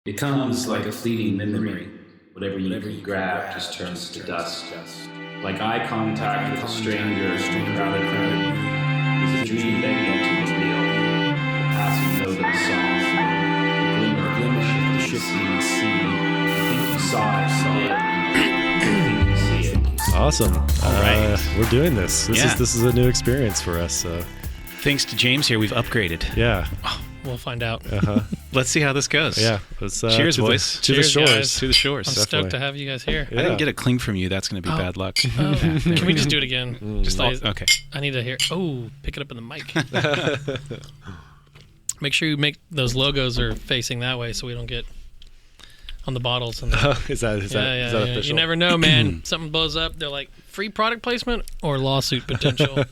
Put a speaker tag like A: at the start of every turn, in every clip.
A: It comes like a fleeting memory. Whatever you grab just turns to dust. Like eye contact with a stranger in a crowded room is a dream begging to reveal. The passing note of a song, the glimmer of the shifting sea. I think you saw it. I think you see it.
B: Awesome.
C: All right.
B: We're doing this. This is a new experience for us.
C: Thanks to James here, we've upgraded.
B: Yeah.
D: We'll find out.
C: Let's see how this goes.
B: Yeah.
C: Cheers, boys.
B: To the
D: Cheers,
B: shores.
D: guys.
C: To the shores.
D: I'm stoked to have you guys here.
B: Yeah.
C: I didn't get a clink from you. That's going to be bad luck.
D: Oh, can we just do it again? Just like,
C: Okay.
D: I need to hear. Oh, pick it up in the mic. Make sure you make those logos are facing that way so we don't get on the bottles. And
B: Is that official?
D: You never know, man. Something blows up. They're like free product placement or lawsuit potential.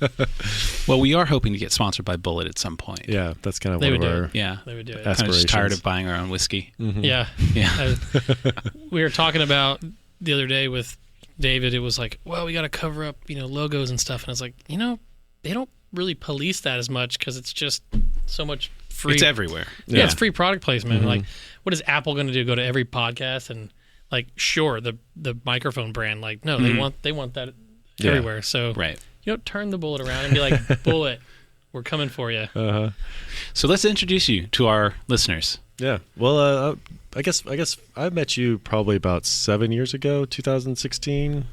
C: Well, we are hoping to get sponsored by Bullet at some point.
B: Yeah, that's kind of
D: They
B: one
D: would
B: of
D: do
B: our
D: it.
C: Yeah.
D: They would do it.
C: Kind of just
B: aspirations.
C: tired of buying our own whiskey.
D: Yeah.
C: Yeah.
D: We were talking about the other day with David. It was like, well, we got to cover up, logos and stuff. And I was like, they don't really police that as much because it's just so much free.
C: It's everywhere.
D: Yeah, it's free product placement. Like, what is Apple going to do? Go to every podcast and sure, the microphone brand. Like, no, they want that everywhere. So
C: Right.
D: turn the Bullet around and be like, Bullet, we're coming for you.
C: So let's introduce you to our listeners.
B: Yeah. Well, I guess I met you probably about 7 years ago, 2016,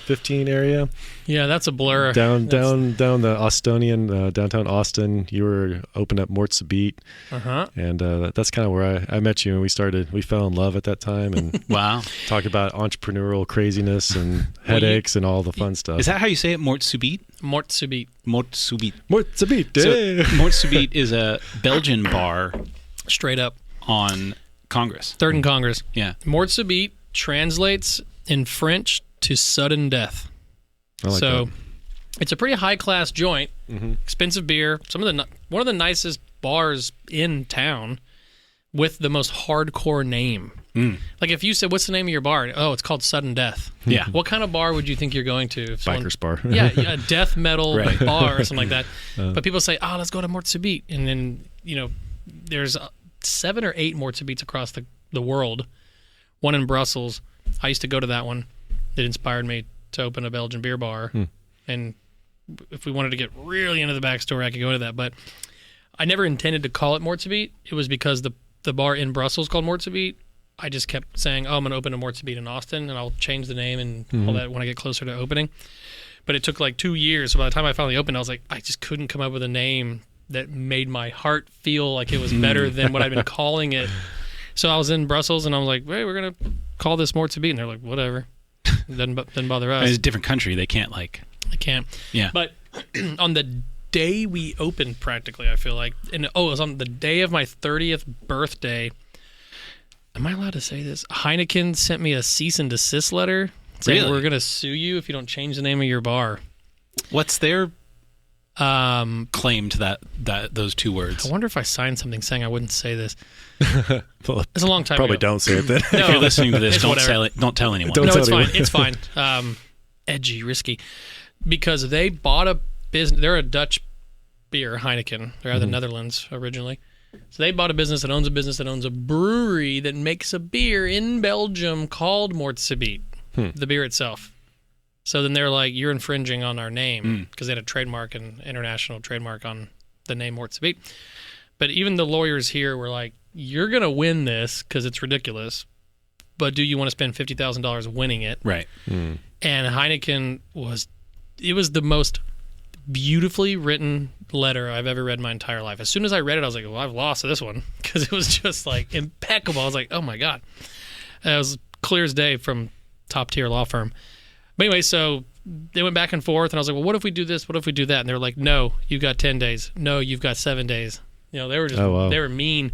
B: 15 area.
D: Yeah, that's a blur.
B: Down the Austonian, downtown Austin. You were opening up Morte Subite. And that's kind of where I met you, and we fell in love at that time and
C: Wow.
B: talked about entrepreneurial craziness and headaches and all the fun stuff.
C: Is that how you say it? Morte Subite?
D: Morte Subite.
C: Morte Subite.
B: Morte Subite?
C: So, Morte Subite is a Belgian bar
D: Straight up.
C: on Congress.
D: 3rd and Congress.
C: Yeah.
D: Morte Subite translates in French to sudden death.
B: I like
D: So
B: that.
D: it's a pretty high class joint, expensive beer. One of the nicest bars in town, with the most hardcore name. Like if you said, "What's the name of your bar?" Oh, it's called Sudden Death.
C: Yeah.
D: What kind of bar would you think you're going to? If
B: Biker's bar.
D: yeah, a death metal
C: Right.
D: bar or something like that. But people say, "Oh, let's go to Morte Subite," and then there's 7 or 8 Morte Subites across the world. One in Brussels. I used to go to that one. It inspired me to open a Belgian beer bar. And if we wanted to get really into the backstory, I could go into that. But I never intended to call it Morte Subite. It was because the bar in Brussels called Morte Subite. I just kept saying, I'm going to open a Morte Subite in Austin, and I'll change the name and all that when I get closer to opening. But it took like 2 years. So by the time I finally opened, I was like, I just couldn't come up with a name that made my heart feel like it was better than what I'd been calling it. So I was in Brussels, and I was like, hey, we're going to call this Morte Subite. And they're like, whatever. Doesn't bother us.
C: It's a different country. They can't
D: I can't.
C: Yeah.
D: But on the day we opened, practically, I feel like, it was on the day of my 30th birthday. Am I allowed to say this? Heineken sent me a cease and desist letter saying
C: Really?
D: we're going to sue you if you don't change the name of your bar.
C: What's their claim to those 2 words?
D: I wonder if I signed something saying I wouldn't say this.
B: Well,
D: It's a long time
B: probably
D: ago.
B: don't say it then.
D: No,
C: If you're listening to this,
D: it's
C: don't
D: whatever.
C: tell anyone.
B: Don't
D: No,
B: tell
D: it's
B: anyone.
D: fine. It's fine. Edgy, risky. Because they bought a business. They're a Dutch beer, Heineken. They're out of the Netherlands originally. So they bought a business that owns a brewery that makes a beer in Belgium called Morte Subite, the beer itself. So then they're like, you're infringing on our name, because they had a trademark, an international trademark on the name Morte Subite. But even the lawyers here were like, you're going to win this because it's ridiculous, but do you want to spend $50,000 winning it?
C: Right.
D: And Heineken was the most beautifully written letter I've ever read in my entire life. As soon as I read it, I was like, well, I've lost this one, because it was just like impeccable. I was like, oh my God. It was clear as day from top tier law firm. But anyway, so they went back and forth, and I was like, well, what if we do this? What if we do that? And they were like, no, you've got 10 days. No, you've got 7 days. They were just, they were mean.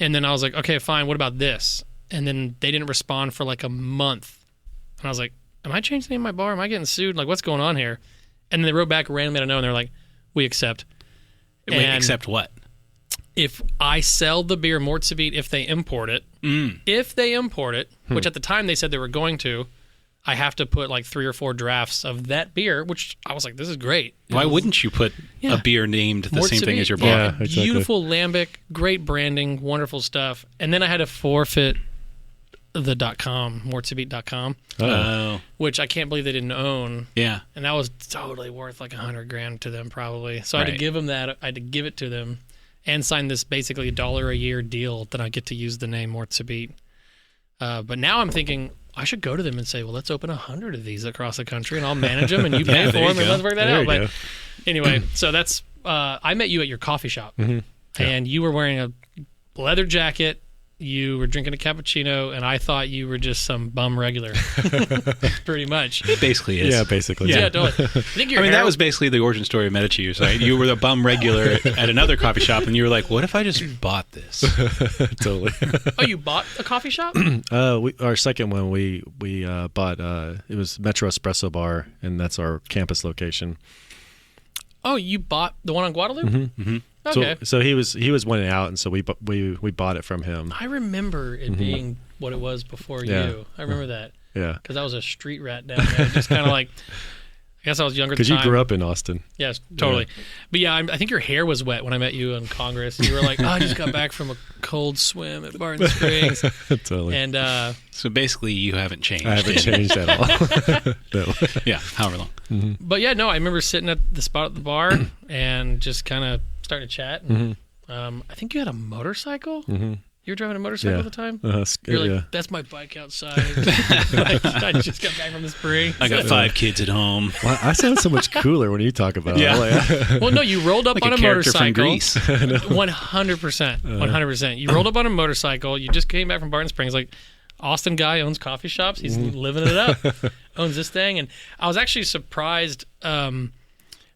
D: And then I was like, okay, fine. What about this? And then they didn't respond for like a month. And I was like, am I changing the name of my bar? Am I getting sued? Like, what's going on here? And then they wrote back randomly out of nowhere, and they're like, we accept.
C: Wait,
D: And
C: accept what?
D: if I sell the beer Morte Subite, if they import it, which at the time they said they were going to, I have to put like 3 or 4 drafts of that beer, which I was like, this is great.
C: Why wouldn't you put a beer named the
D: Morte
C: same thing
D: Subite.
C: as your bar?
B: Yeah, exactly.
D: Beautiful lambic, great branding, wonderful stuff. And then I had to forfeit the .com, mortesubite.com,
C: Oh,
D: which I can't believe they didn't own.
C: yeah.
D: And that was totally worth like $100,000 to them probably. So I had to
C: Right.
D: give them that. I had to give it to them and sign this basically $1 a year deal that I get to use the name Morte Subite. But now I'm thinking I should go to them and say, well, let's open 100 of these across the country and I'll manage them and you pay for
C: there you
D: them and
C: go.
D: let's work that
B: There
D: out.
B: you
D: But
B: go.
D: anyway, so that's, I met you at your coffee shop and you were wearing a leather jacket. You were drinking a cappuccino, and I thought you were just some bum regular, pretty much.
C: It basically is.
B: Yeah, basically.
D: Yeah, totally. I think your
C: I mean,
D: hair,
C: that was basically the origin story of Medici. Right? You were the bum regular at another coffee shop, and you were like, what if I just bought this?
B: Totally.
D: Oh, you bought a coffee shop?
B: Our second one, we bought. It was Metro Espresso Bar, and that's our campus location.
D: Oh, you bought the one on Guadalupe?
C: Mm-hmm.
D: Okay.
B: So he was winning out, and so we bought it from him.
D: I remember it being what it was before
B: Yeah.
D: you. I remember that
B: Yeah,
D: because I was a street rat down there. Just kind of like, I guess I was younger at the
B: because you
D: time.
B: grew up in Austin.
D: Yes, totally. But yeah, I think your hair was wet when I met you in Congress. You were like, oh, I just got back from a cold swim at Barton Springs.
B: Totally.
D: And
C: So basically, you haven't changed.
B: I haven't changed at all. No.
C: Yeah, however long.
D: But yeah, no, I remember sitting at the spot at the bar and just kind of starting to chat. And, I think you had a motorcycle. You were driving a motorcycle at the time. You're like, that's my bike outside. Like, I just got back from the spring.
C: I got 5 kids at home.
B: Well, I sound so much cooler when you talk about
C: Yeah.
B: it.
D: Well, no, you rolled up
C: Like
D: on
C: a
D: a
C: character from
D: motorcycle.
C: Grease.
D: 100%. 100%. You rolled up on a motorcycle. You just came back from Barton Springs. Like, Austin guy owns coffee shops. He's living it up. Owns this thing. And I was actually surprised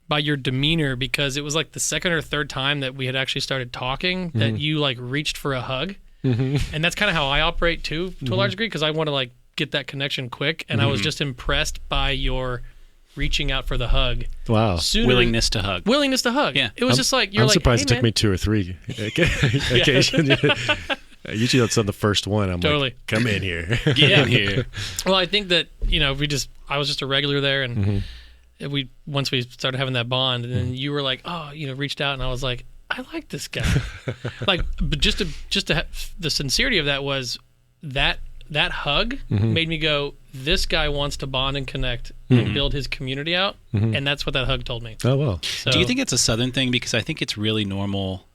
D: by your demeanor because it was like the second or third time that we had actually started talking that you like reached for a hug. And that's kind of how I operate too, to a large degree, because I want to like get that connection quick. And I was just impressed by your reaching out for the hug.
B: Wow.
D: Sooner,
C: Willingness to hug.
D: willingness to hug.
C: Yeah.
D: It was just like, you're
B: I'm
D: like,
B: surprised
D: hey,
B: it took
D: man.
B: me 2 or 3 occasions. Usually that's on the first one. I'm
D: Totally.
B: like, come in here.
C: Get in here.
D: Well, I think that, I was just a regular there, and once we started having that bond, and then you were like, oh, reached out, and I was like, I like this guy. Like, but just to the sincerity of that was that hug made me go, this guy wants to bond and connect and build his community out, and that's what that hug told me.
B: Oh, wow.
D: So,
C: Do you think it's a Southern thing? Because I think it's really normal,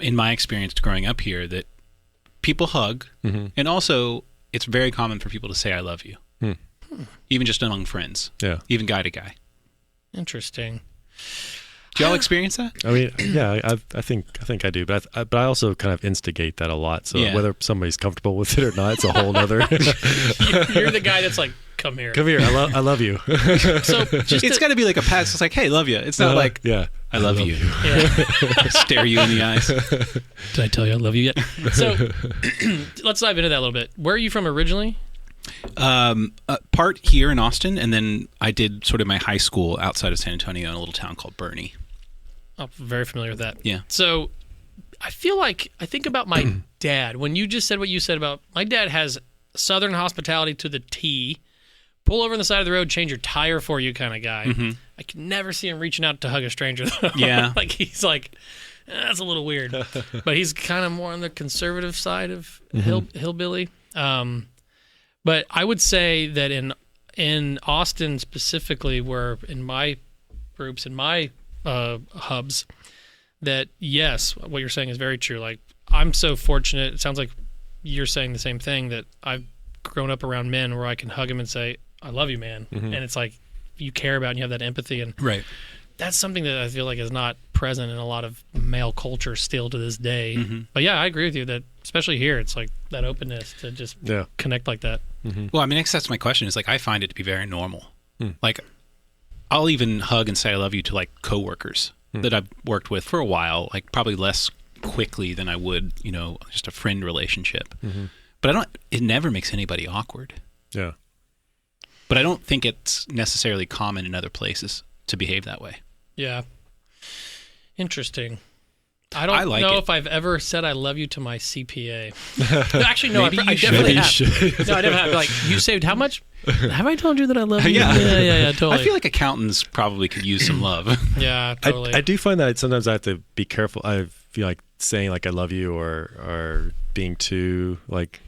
C: in my experience growing up here, that people hug, and also it's very common for people to say, I love you. Even just among friends.
B: Yeah.
C: Even guy to guy.
D: Interesting.
C: Do y'all experience that?
B: I mean, yeah, I think I do, but I also kind of instigate that a lot. So
C: Yeah.
B: whether somebody's comfortable with it or not, it's a whole other.
D: You're the guy that's like, come here.
B: Come here, I love you.
D: So just
C: It's got to be like a pass. It's like, hey, love you. It's not like,
B: yeah,
C: I love you.
D: yeah.
C: Stare you in the eyes.
D: Did I tell you I love you yet? So let's dive into that a little bit. Where are you from originally?
C: Part here in Austin, and then I did sort of my high school outside of San Antonio in a little town called Bernie.
D: I'm very familiar with that.
C: Yeah.
D: So I think about my dad. When you just said what you said about my dad has Southern hospitality to the T, pull over on the side of the road, change your tire for you kind of guy. I can never see him reaching out to hug a stranger though.
C: Yeah.
D: Like he's like, that's a little weird. But he's kind of more on the conservative side of hillbilly. But I would say that in Austin specifically, where in my groups, in my hubs, that yes, what you're saying is very true. Like I'm so fortunate. It sounds like you're saying the same thing, that I've grown up around men where I can hug him and say, I love you, man. And it's like you care about and you have that empathy. And
C: Right.
D: that's something that I feel like is not present in a lot of male culture still to this day. But yeah, I agree with you that especially here, it's like that openness to just connect like that.
C: Well, I mean, I guess that's my question. Is like I find it to be very normal. Like, I'll even hug and say I love you to like coworkers that I've worked with for a while. Like probably less quickly than I would, just a friend relationship. But it never makes anybody awkward.
B: Yeah.
C: But I don't think it's necessarily common in other places to behave that way.
D: Yeah. Interesting. I don't
C: like
D: know
C: it.
D: if I've ever said I love you to my CPA. No, actually, no,
C: Maybe
D: I
C: you should.
D: definitely
B: Maybe you
D: have.
B: should.
D: No, I never have. Like, you saved how much? Have I told you that I love you?
C: Yeah.
D: Yeah, totally.
C: I feel like accountants probably could use some love.
D: yeah, totally.
B: I do find that sometimes I have to be careful. I feel like saying like I love you or being too like.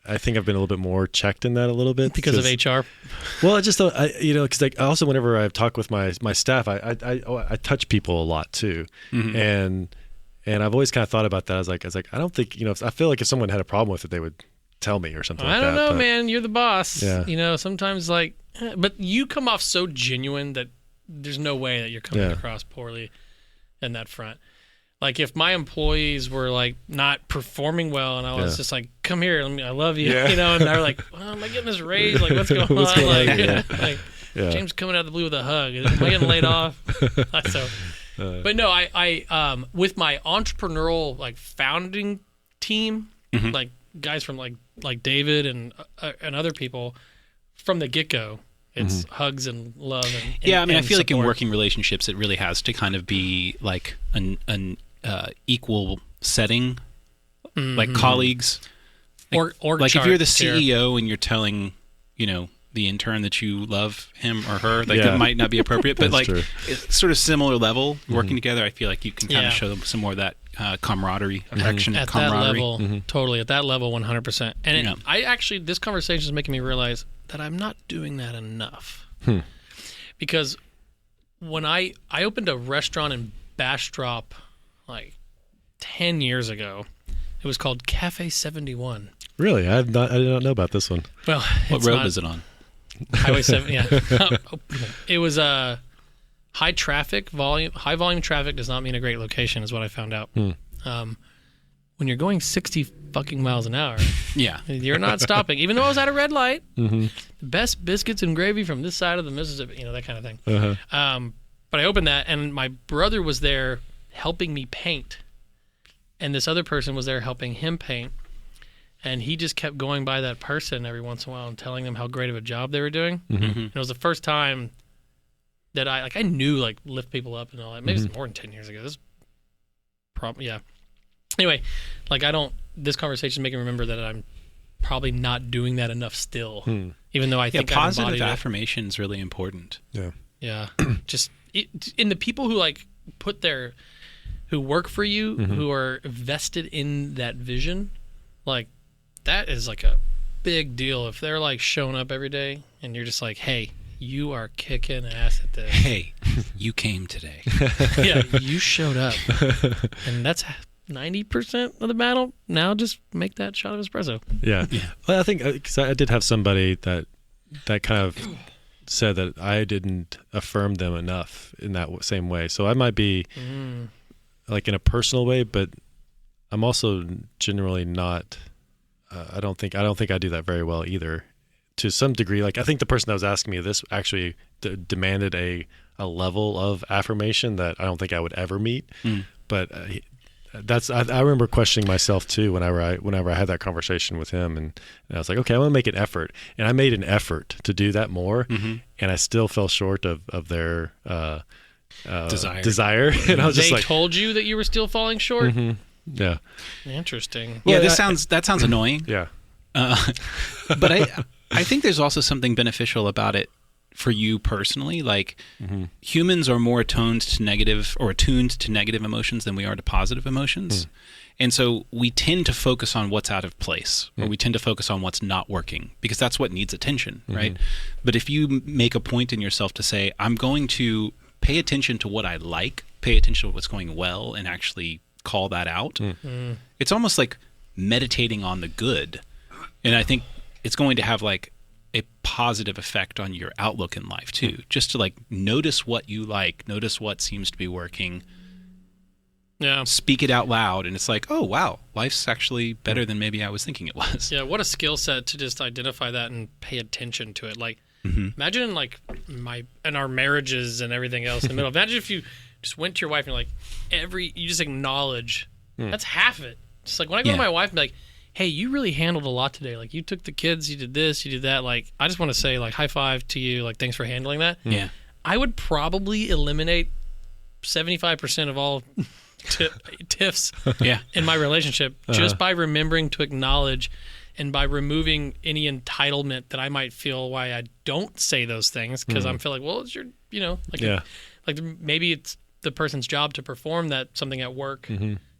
B: I think I've been a little bit more checked in that a little bit
D: because of HR.
B: Well, I just don't, because like also whenever I've talked with my staff, I touch people a lot too, and I've always kind of thought about that. I was like I don't think I feel like if someone had a problem with it, they would tell me or something.
D: I
B: like
D: don't
B: that.
D: know, man. You're the boss.
B: Yeah.
D: Sometimes like, but you come off so genuine that there's no way that you're coming across poorly in that front. Like if my employees were like not performing well, and I was just like, "Come here, I love you," and they're like, well, "Am I getting this raise? Like, what's going on?" James coming out of the blue with a hug. Am I getting laid off? So, but no, I with my entrepreneurial like founding team, like guys from like David and other people from the get go. It's hugs and love. And
C: I mean, I feel like in
D: support.
C: working relationships, it really has to kind of be like an equal setting, like colleagues.
D: Or
C: like if you're the
D: chart
C: CEO and you're telling, the intern that you love him or her, like that might not be appropriate, but like it's sort of similar level working together. I feel like you can kind of show them some more of that camaraderie, affectionate
D: at
C: camaraderie.
D: that level, totally at that level, 100%. And I actually, this conversation is making me realize that I'm not doing that enough. Because when I opened a restaurant in Bastrop like 10 years ago, it was called Cafe 71.
B: Really, I did not know about this one.
D: Well,
C: What road is it on?
D: Highway 7. Yeah, it was a high volume traffic does not mean a great location, is what I found out. When you're going 60 fucking miles an hour, you're not stopping. Even though I was at a red light, the best biscuits and gravy from this side of the Mississippi, that kind of thing. But I opened that, and my brother was there helping me paint, and this other person was there helping him paint, and he just kept going by that person every once in a while and telling them how great of a job they were doing. And it was the first time that I knew like lift people up and all that. Maybe it's more than 10 years ago. This Anyway, like this conversation is making me remember that I'm probably not doing that enough still, even though I think
C: positive affirmation is really important.
D: Yeah. Just in the people who like who work for you, who are vested in that vision, like that is like a big deal. If they're like showing up every day and you're just like, hey, you are kicking ass at this.
C: Hey, you came today.
D: Yeah, you showed up. And that's 90% of the battle. Now just make that shot of espresso.
B: Yeah. Well, I think because I did have somebody that kind of said that I didn't affirm them enough in that same way. So I might be like in a personal way, but I'm also generally not. I don't think I do that very well either. To some degree, like I think the person that was asking me this actually demanded a level of affirmation that I don't think I would ever meet. But I remember questioning myself too whenever I had that conversation with him, and I was like, okay, I'm gonna make an effort, and I made an effort to do that more, and I still fell short of their desire, and I was just like,
D: they told you that you were still falling short.
B: Yeah,
D: interesting.
C: Yeah, that sounds annoying.
B: Yeah,
C: but I think there's also something beneficial about it for you personally. Like humans are more attuned to negative emotions than we are to positive emotions. And so we tend to focus on what's out of place, or we tend to focus on what's not working, because that's what needs attention, right? But if you make a point in yourself to say, I'm going to pay attention to what I like, pay attention to what's going well, and actually call that out, it's almost like meditating on the good. And I think it's going to have like a positive effect on your outlook in life too. Just to like notice what you like, notice what seems to be working.
D: Yeah.
C: Speak it out loud, and it's like, oh wow, life's actually better than maybe I was thinking it was.
D: Yeah, what a skill set to just identify that and pay attention to it. Like imagine like our marriages and everything else in the middle. Imagine if you just went to your wife and like you just acknowledge that's half of it. Just like when I go to my wife and be like, hey, you really handled a lot today. Like you took the kids, you did this, you did that. Like I just want to say like high five to you. Like thanks for handling that.
C: Yeah.
D: I would probably eliminate 75% of all tiffs
C: Yeah.
D: in my relationship just by remembering to acknowledge and by removing any entitlement that I might feel why I don't say those things, because I'm feeling like, well, it's your, like maybe it's the person's job to perform something at work,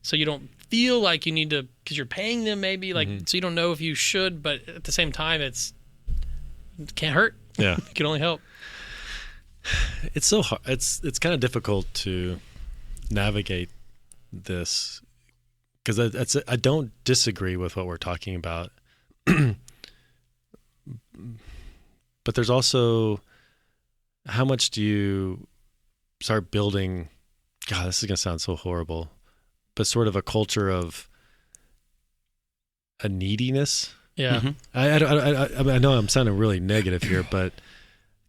D: so you don't feel like you need to, because you're paying them maybe, like so you don't know if you should, but at the same time it can't hurt.
B: Yeah.
D: It can only help.
B: It's so hard. It's kind of difficult to navigate this, because I don't disagree with what we're talking about. But there's also, how much do you start building, God, this is going to sound so horrible, but sort of a culture of a neediness.
D: Yeah.
B: I know I'm sounding really negative here, but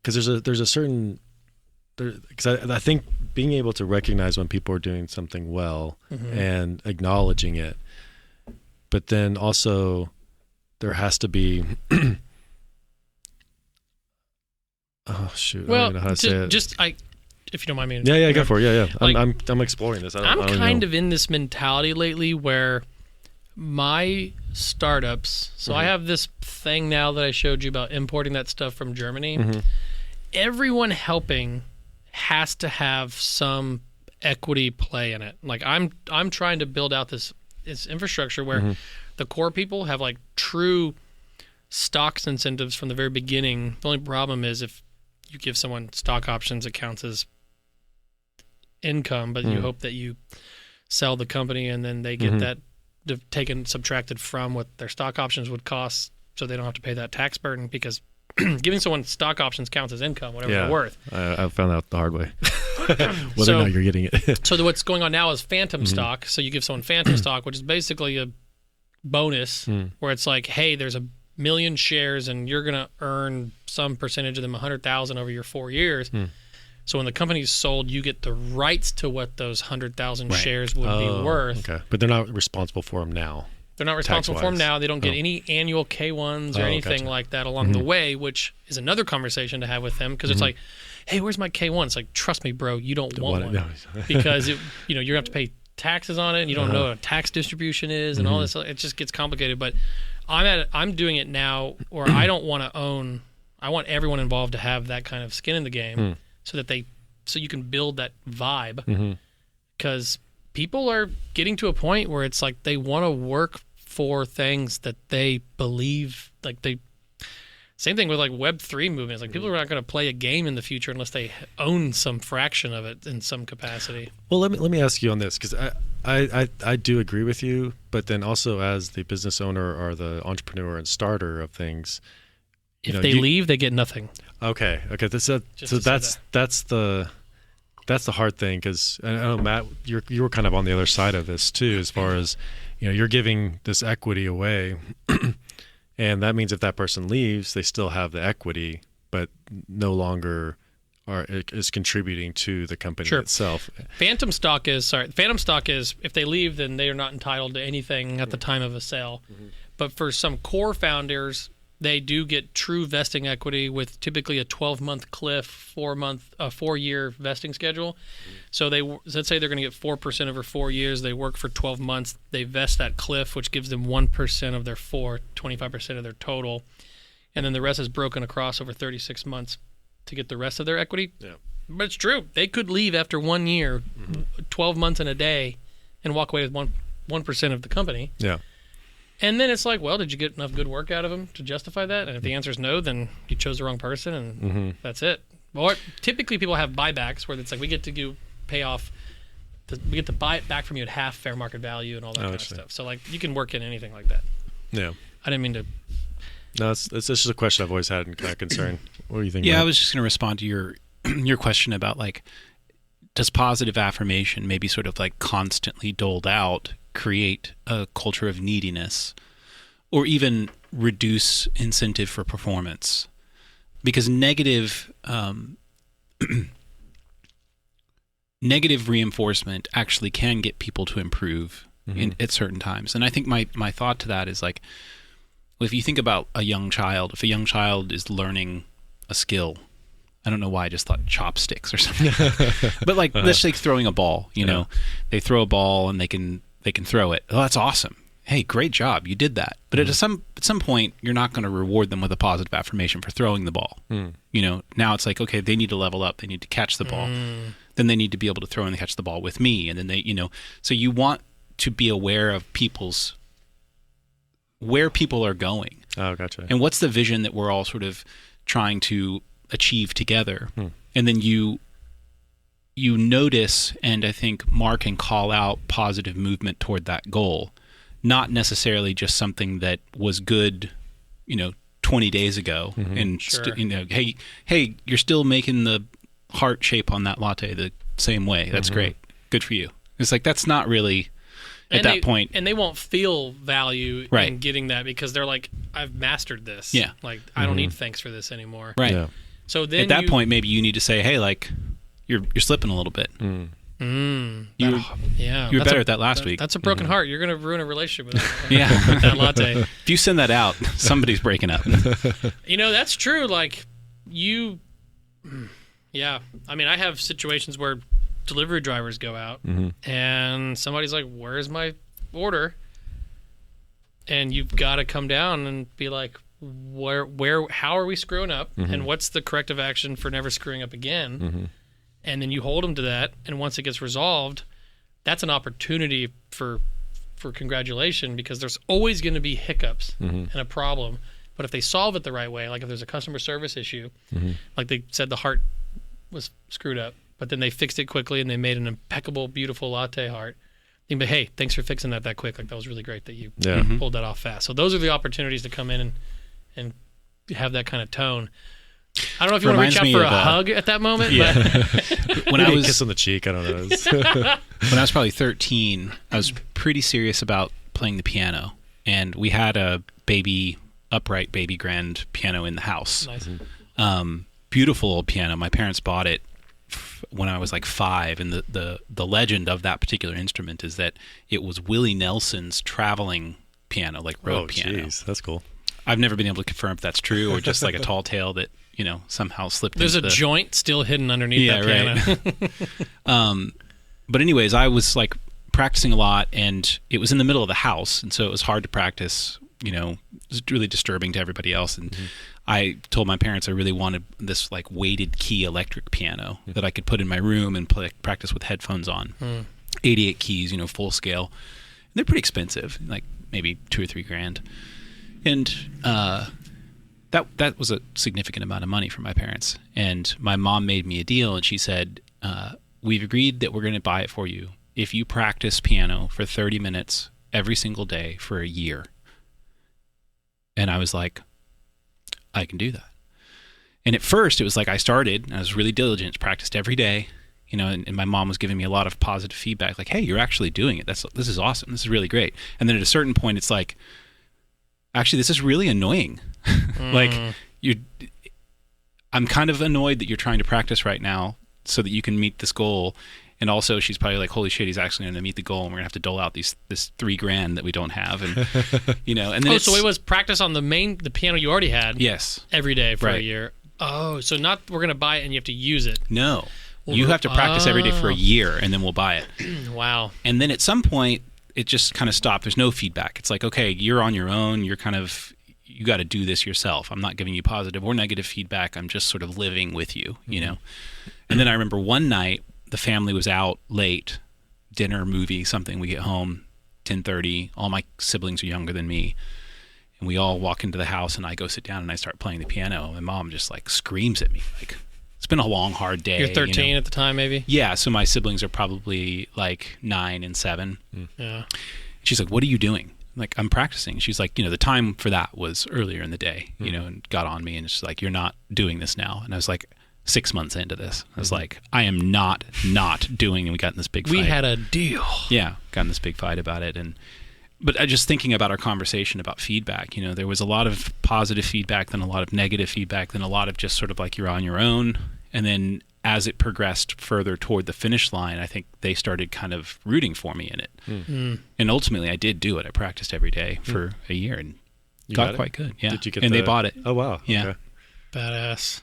B: because there's a certain, because I think being able to recognize when people are doing something well and acknowledging it, but then also there has to be oh shoot,
D: Well,
B: I don't know how to say it.
D: If you don't mind me.
B: Yeah, go for it. Yeah.
D: Like,
B: I'm exploring this.
D: I'm kind of in this mentality lately where my startups, so I have this thing now that I showed you about importing that stuff from Germany. Everyone helping has to have some equity play in it. Like I'm trying to build out this infrastructure where the core people have like true stocks incentives from the very beginning. The only problem is if you give someone stock options, it counts as income, but you hope that you sell the company and then they get that subtracted from what their stock options would cost, so they don't have to pay that tax burden, because giving someone stock options counts as income, whatever they're worth.
B: I found out the hard way. Whether or not you're getting it.
D: So what's going on now is phantom stock. So you give someone phantom stock, which is basically a bonus where it's like, hey, there's 1 million shares and you're going to earn some percentage of them, 100,000 over your 4 years. So when the company's sold, you get the rights to what those 100,000 shares would be worth.
B: Okay, but they're not responsible for them now.
D: They're not responsible for them now. They don't get any annual K1s or anything like that along the way, which is another conversation to have with them, because it's like, hey, where's my K1? It's like, trust me, bro, you don't want one. No. Because you're going to have to pay taxes on it, and you don't know what a tax distribution is and all this. It just gets complicated. But I'm doing it now where I don't want to own. I want everyone involved to have that kind of skin in the game, so you can build that vibe, because people are getting to a point where it's like they want to work for things that they believe, like same thing with like Web3 movements. Like people are not going to play a game in the future unless they own some fraction of it in some capacity.
B: Well, let me ask you on this, because I do agree with you, but then also as the business owner or the entrepreneur and starter of things,
D: if they leave, they get nothing.
B: Okay. So that's the hard thing, because I know, Matt, you were kind of on the other side of this too, as far as you're giving this equity away, and that means if that person leaves, they still have the equity, but no longer is contributing to the company itself.
D: Phantom stock is if they leave, then they are not entitled to anything at the time of a sale. But for some core founders, they do get true vesting equity with typically a 12-month cliff, 4-year vesting schedule. So let's say they're going to get 4% over 4 years. They work for 12 months. They vest that cliff, which gives them 1% of their 25% of their total. And then the rest is broken across over 36 months to get the rest of their equity. Yeah. But it's true. They could leave after 1 year, 12 months and a day, and walk away with 1% of the company.
B: Yeah.
D: And then it's like, well, did you get enough good work out of them to justify that? And if the answer is no, then you chose the wrong person, and that's it. Or typically people have buybacks where it's like we get to buy it back from you at half fair market value and all that kind of stuff. So like you can work in anything like that.
B: Yeah.
D: I didn't mean to.
B: No, it's just a question I've always had and kind of concern. What do you think?
C: Yeah, I was just going to respond to your question about like, does positive affirmation maybe sort of like constantly doled out create a culture of neediness, or even reduce incentive for performance? Because negative reinforcement actually can get people to improve at certain times. And I think my thought to that is like, if you think about a young child, if a young child is learning a skill, I don't know why I just thought chopsticks or something. But like, let's say throwing a ball, you know, they throw a ball and they can throw it. Oh, that's awesome. Hey, great job. You did that. But at some point, you're not going to reward them with a positive affirmation for throwing the ball. You know, now it's like, okay, they need to level up. They need to catch the ball. Then they need to be able to throw and catch the ball with me. And then they, you know, so you want to be aware of where people are going.
B: Oh, gotcha.
C: And what's the vision that we're all sort of trying to achieve together. And then you notice, and I think mark and call out positive movement toward that goal. Not necessarily just something that was good, you know, 20 days ago, and you know, hey, you're still making the heart shape on that latte the same way. That's great. Good for you. It's like, that's not really at that point.
D: And they won't feel value in getting that, because they're like, I've mastered this.
C: Yeah.
D: Like, I don't need thanks for this anymore.
C: Right.
B: Yeah.
D: So then
C: at that point, maybe you need to say, hey, like, you're slipping a little bit. You were better at that last week.
D: That's a broken heart. You're going to ruin a relationship with that,
C: Yeah.
D: with that latte.
C: If you send that out, somebody's breaking up.
D: You know, that's true. Like, yeah. I mean, I have situations where delivery drivers go out and somebody's like, where's my order? And you've got to come down and be like, how are we screwing up? And what's the corrective action for never screwing up again? And then you hold them to that, and once it gets resolved, that's an opportunity for congratulation, because there's always going to be hiccups and a problem. But if they solve it the right way, like if there's a customer service issue, like they said the heart was screwed up, but then they fixed it quickly and they made an impeccable, beautiful latte heart. You can be, hey, thanks for fixing that quick. Like, that was really great that you pulled that off fast. So those are the opportunities to come in and have that kind of tone. I don't know if you want to reach out for a hug at that moment.
B: Yeah.
D: But
B: when I was kiss on the cheek, I don't know.
C: When I was probably 13, I was pretty serious about playing the piano, and we had a upright baby grand piano in the house.
D: Nice.
C: Beautiful old piano. My parents bought it when I was like 5, and the legend of that particular instrument is that it was Willie Nelson's traveling piano, like road piano.
B: Jeez, that's cool.
C: I've never been able to confirm if that's true or just like a tall tale that, you know, somehow slipped.
D: There's a joint still hidden underneath that piano.
C: Right. But anyways, I was like practicing a lot, and it was in the middle of the house, and so it was hard to practice. You know, it was really disturbing to everybody else. And I told my parents I really wanted this like weighted key electric piano that I could put in my room and practice with headphones on. 88 keys, you know, full scale. And they're pretty expensive, like maybe $2 or $3 grand. And that was a significant amount of money for my parents. And my mom made me a deal, and she said, we've agreed that we're going to buy it for you if you practice piano for 30 minutes every single day for a year. And I was like, I can do that. And at first, it was like I started, and I was really diligent, practiced every day, you know, and my mom was giving me a lot of positive feedback, like, hey, you're actually doing it. This is awesome. This is really great. And then at a certain point, it's like, actually, this is really annoying. Like, I'm kind of annoyed that you're trying to practice right now so that you can meet this goal. And also, she's probably like, holy shit, he's actually going to meet the goal, and we're going to have to dole out this $3 grand that we don't have. And, you know, and then
D: so it was practice on the piano you already had.
C: Yes.
D: Every day for a year. Oh, so not we're going to buy it and you have to use it.
C: No. You have to practice every day for a year, and then we'll buy it.
D: Wow.
C: And then at some point, it just kind of stopped. There's no feedback. It's like, okay, you're on your own. You got to do this yourself. I'm not giving you positive or negative feedback. I'm just sort of living with you, you know? And then I remember one night, the family was out late, dinner, movie, something. We get home, 10:30. All my siblings are younger than me. And we all walk into the house, and I go sit down and I start playing the piano. My mom just like screams at me. Like, it's been a long, hard day.
D: You're 13 at the time, maybe?
C: Yeah. So my siblings are probably like 9 and 7.
D: Yeah.
C: She's like, what are you doing? I'm like, I'm practicing. She's like, you know, the time for that was earlier in the day, you know, and got on me, and she's like, you're not doing this now. And I was like, 6 months into this, I was like, I am not doing, and we got in this big fight.
D: We had a deal.
C: Yeah, got in this big fight about it. But I just thinking about our conversation about feedback, you know, there was a lot of positive feedback, then a lot of negative feedback, then a lot of just sort of like you're on your own. And then as it progressed further toward the finish line, I think they started kind of rooting for me in it. And ultimately I did do it. I practiced every day for a year and got quite good. Yeah.
B: Did you get
C: they bought it.
B: Oh, wow.
C: Yeah.
B: Okay.
D: Badass.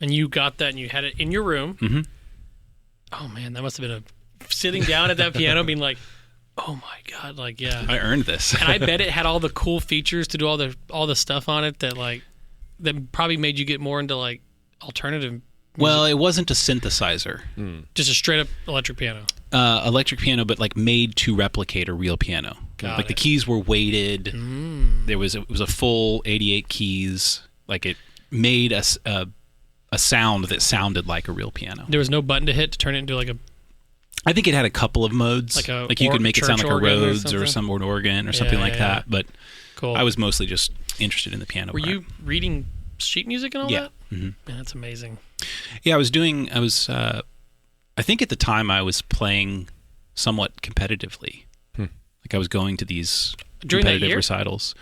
D: and you got that and you had it in your room.
C: Mm-hmm.
D: Oh man, that must have been sitting down at that piano being like, oh my God, like, yeah.
C: I earned this.
D: And I bet it had all the cool features to do all the stuff on it that probably made you get more into like alternative music.
C: Well, it wasn't a synthesizer.
D: Just a straight up electric piano.
C: Electric piano, but like made to replicate a real piano.
D: Got
C: the
D: it.
C: keys were weighted. It was a full 88 keys. Like it made a sound that sounded like a real piano.
D: There was no button to hit to turn it into like a.
C: I think it had a couple of modes. Like you could make it sound like a Rhodes or some organ or something like that. But
D: cool.
C: I was mostly just interested in the piano.
D: Were you reading sheet music and all that?
C: Mm-hmm.
D: Man, that's amazing.
C: Yeah, I think at the time I was playing somewhat competitively. Like I was going to these
D: During that
C: competitive
D: year?
C: recitals.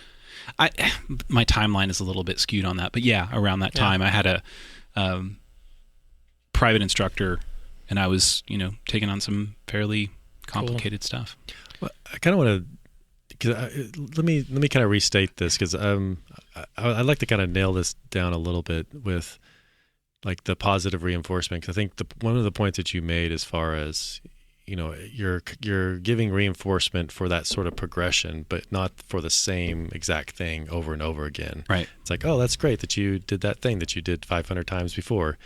C: My timeline is a little bit skewed on that, but yeah, around that time I had a private instructor, and I was, taking on some fairly complicated stuff.
B: Well, I kind of want to, let me kind of restate this, because I'd like to kind of nail this down a little bit with like the positive reinforcement, because I think one of the points that you made as far as you're giving reinforcement for that sort of progression, but not for the same exact thing over and over again.
C: Right.
B: It's like, oh, that's great that you did that thing that you did 500 times before.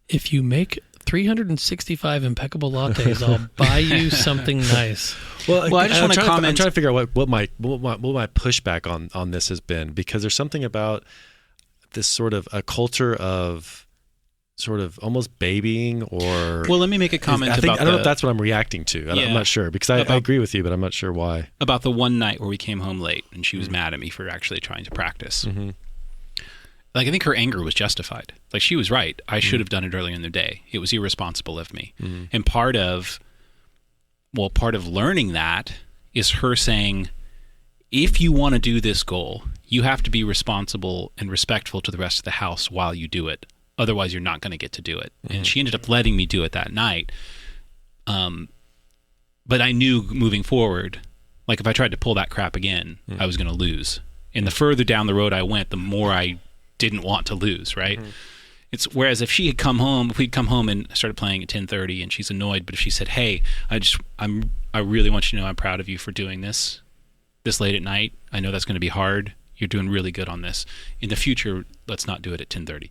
D: If you make 365 impeccable lattes, I'll buy you something nice.
B: Well,
C: I just want to comment.
B: I'm trying to figure out what my pushback on this has been, because there's something about this sort of a culture of sort of almost babying, or
C: well, let me make a comment
B: I
C: about
B: don't know if that's what I'm reacting to. I'm not sure, because I agree with you, but I'm not sure why.
C: About the one night where we came home late and she was mad at me for actually trying to practice.
B: Mm-hmm.
C: Like, I think her anger was justified. Like, she was right. I should have done it earlier in the day. It was irresponsible of me.
B: Mm-hmm.
C: And part of learning that is her saying, if you want to do this goal, you have to be responsible and respectful to the rest of the house while you do it. Otherwise, you're not going to get to do it. Mm-hmm. And she ended up letting me do it that night. But I knew moving forward, like if I tried to pull that crap again, I was going to lose. And the further down the road I went, the more I didn't want to lose, right? It's whereas if we'd come home and started playing at 10:30 and she's annoyed, but if she said, "Hey, I really want you to know I'm proud of you for doing this late at night. I know that's going to be hard. You're doing really good on this. In the future, let's not do it at 10:30."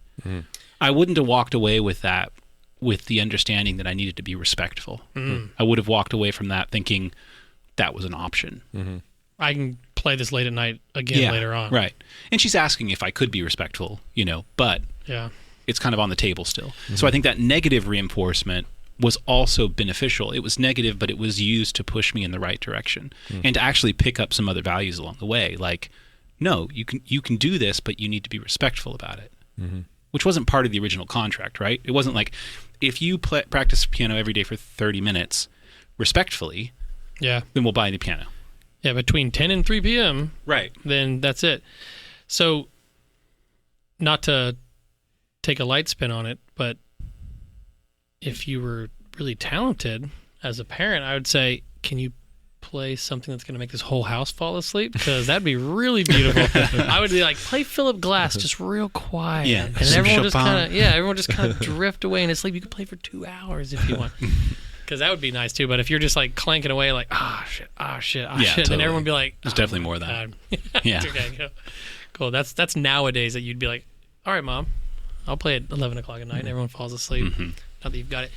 C: I wouldn't have walked away with that, with the understanding that I needed to be respectful. I would have walked away from that thinking that was an option.
D: I can play this late at night again later on.
C: Right. And she's asking if I could be respectful, but it's kind of on the table still. So I think that negative reinforcement was also beneficial. It was negative, but it was used to push me in the right direction and to actually pick up some other values along the way. Like, no, you can do this, but you need to be respectful about it, which wasn't part of the original contract, right? It wasn't like, if you practice piano every day for 30 minutes respectfully, then we'll buy you the piano.
D: Yeah, between 10 and 3 p.m.,
C: right?
D: Then that's it. So, not to take a light spin on it, but if you were really talented as a parent, I would say, can you play something that's going to make this whole house fall asleep? Because that'd be really beautiful. I would be like, play Philip Glass just real quiet.
C: Yeah,
D: and everyone just kind of drift away into sleep. You could play for 2 hours if you want. Because that would be nice too. But if you're just like clanking away, like, shit,
C: totally.
D: then everyone would be like,
C: there's definitely more of that. Yeah.
D: Okay, cool. That's nowadays that you'd be like, all right, Mom, I'll play at 11 o'clock at night and everyone falls asleep. Not that you've got it.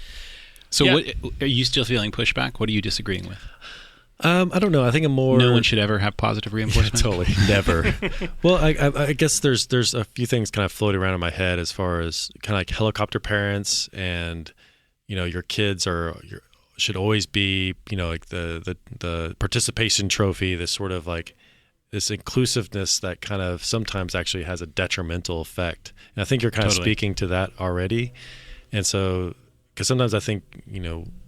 C: So what, are you still feeling pushback? What are you disagreeing with?
B: I don't know. I think
C: no one should ever have positive reinforcement.
B: Totally, never. Well, I guess there's a few things kind of floating around in my head as far as kind of like helicopter parents, and your kids should always be like the participation trophy. This sort of like this inclusiveness that kind of sometimes actually has a detrimental effect. And I think you're kind of speaking to that already. And so, because sometimes I think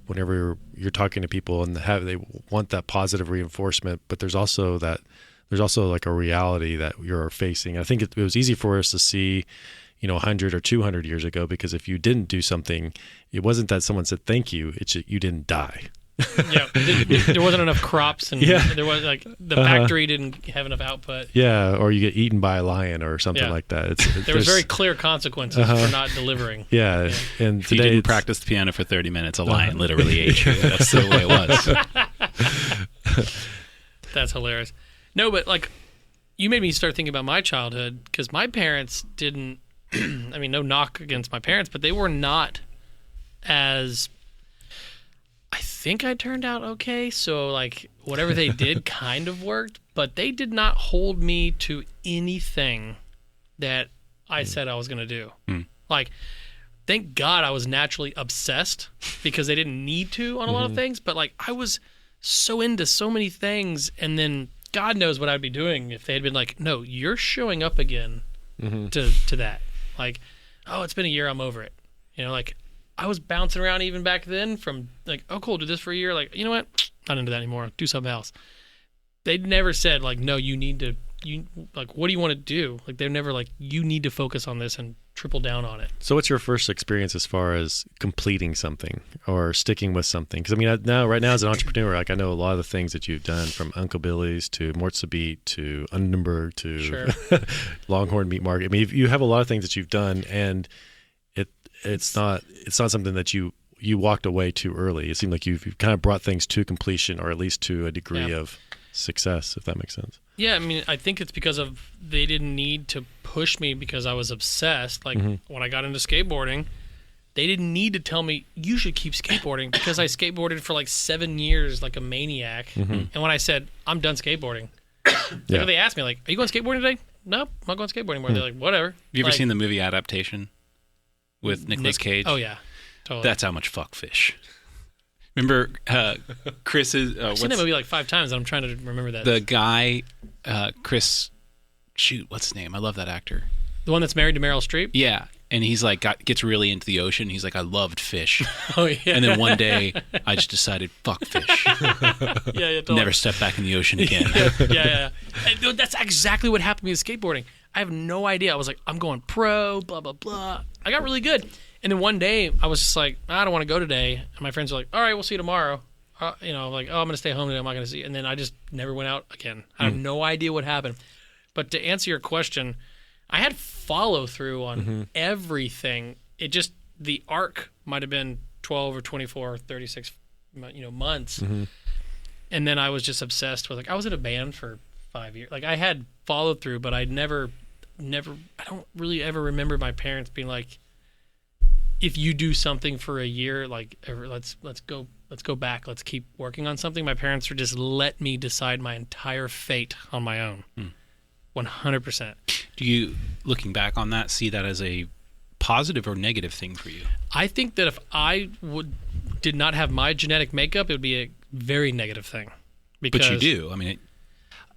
B: whenever you're talking to people and they want that positive reinforcement, but there's also like a reality that you're facing. I think it was easy for us to see, 100 or 200 years ago, because if you didn't do something, it wasn't that someone said thank you, it's you didn't die.
D: Yeah, there wasn't enough crops, and there was like the factory didn't have enough output.
B: Yeah, or you get eaten by a lion or something like that.
D: There was very clear consequences for not delivering.
B: Yeah, and
C: if you didn't practice the piano for 30 minutes, a lion literally ate you. That's the way it was.
D: That's hilarious. No, but like, you made me start thinking about my childhood, because my parents didn't. I mean, no knock against my parents, but they were not as. I think I turned out okay, so like whatever they did kind of worked, but they did not hold me to anything that I said I was going to do. Like, thank God I was naturally obsessed, because they didn't need to on a lot of things, but like I was so into so many things, and then God knows what I'd be doing if they had been like, no, you're showing up again to that. Like, oh, it's been a year, I'm over it. You know, like, I was bouncing around even back then from like, oh, cool, do this for a year. Like, you know what? Not into that anymore. Do something else. They never said like, no, you need to, like, what do you want to do? Like, they're never like, you need to focus on this and triple down on it.
B: So what's your first experience as far as completing something or sticking with something? Because I mean, right now as an entrepreneur, like I know a lot of the things that you've done, from Uncle Billy's to Morte Subite to Undenberg to Longhorn Meat Market. I mean, you have a lot of things that you've done, and it's not something that you walked away too early. It seemed like you've kind of brought things to completion, or at least to a degree of success, if that makes sense.
D: Yeah, I mean, I think it's because of they didn't need to push me because I was obsessed. Like when I got into skateboarding, they didn't need to tell me you should keep skateboarding, because I skateboarded for like 7 years like a maniac. And when I said I'm done skateboarding, they asked me like, "Are you going skateboarding today?" Nope, I'm not going skateboarding anymore. They're like, "Whatever." Have
C: you ever seen the movie Adaptation with Nicolas Cage?
D: Oh yeah, totally.
C: That's how much fuckfish. Remember Chris's...
D: I've seen that movie like 5 times, and I'm trying to remember that.
C: The guy, Chris... Shoot, what's his name? I love that actor.
D: The one that's married to Meryl Streep?
C: Yeah, and he's like, gets really into the ocean. He's like, I loved fish.
D: Oh, yeah.
C: And then one day, I just decided, fuck fish.
D: Totally.
C: Never step back in the ocean again.
D: Yeah. And that's exactly what happened to me with skateboarding. I have no idea. I was like, I'm going pro, blah, blah, blah. I got really good. And then one day, I was just like, I don't want to go today. And my friends were like, all right, we'll see you tomorrow. You know, like, oh, I'm going to stay home today. I'm not going to see you. And then I just never went out again. I have no idea what happened. But to answer your question, I had follow through on everything. It just, the arc might have been 12 or 24 or 36, months. And then I was just obsessed with, like, I was in a band for 5 years. Like, I had follow through, but I never, I don't really ever remember my parents being like, if you do something for a year, like, let's go back, let's keep working on something. My parents would just let me decide my entire fate on my own. 100%.
C: Do you, looking back on that, see that as a positive or negative thing for you?
D: I think that if I did not have my genetic makeup, it would be a very negative thing.
C: But you do. I mean,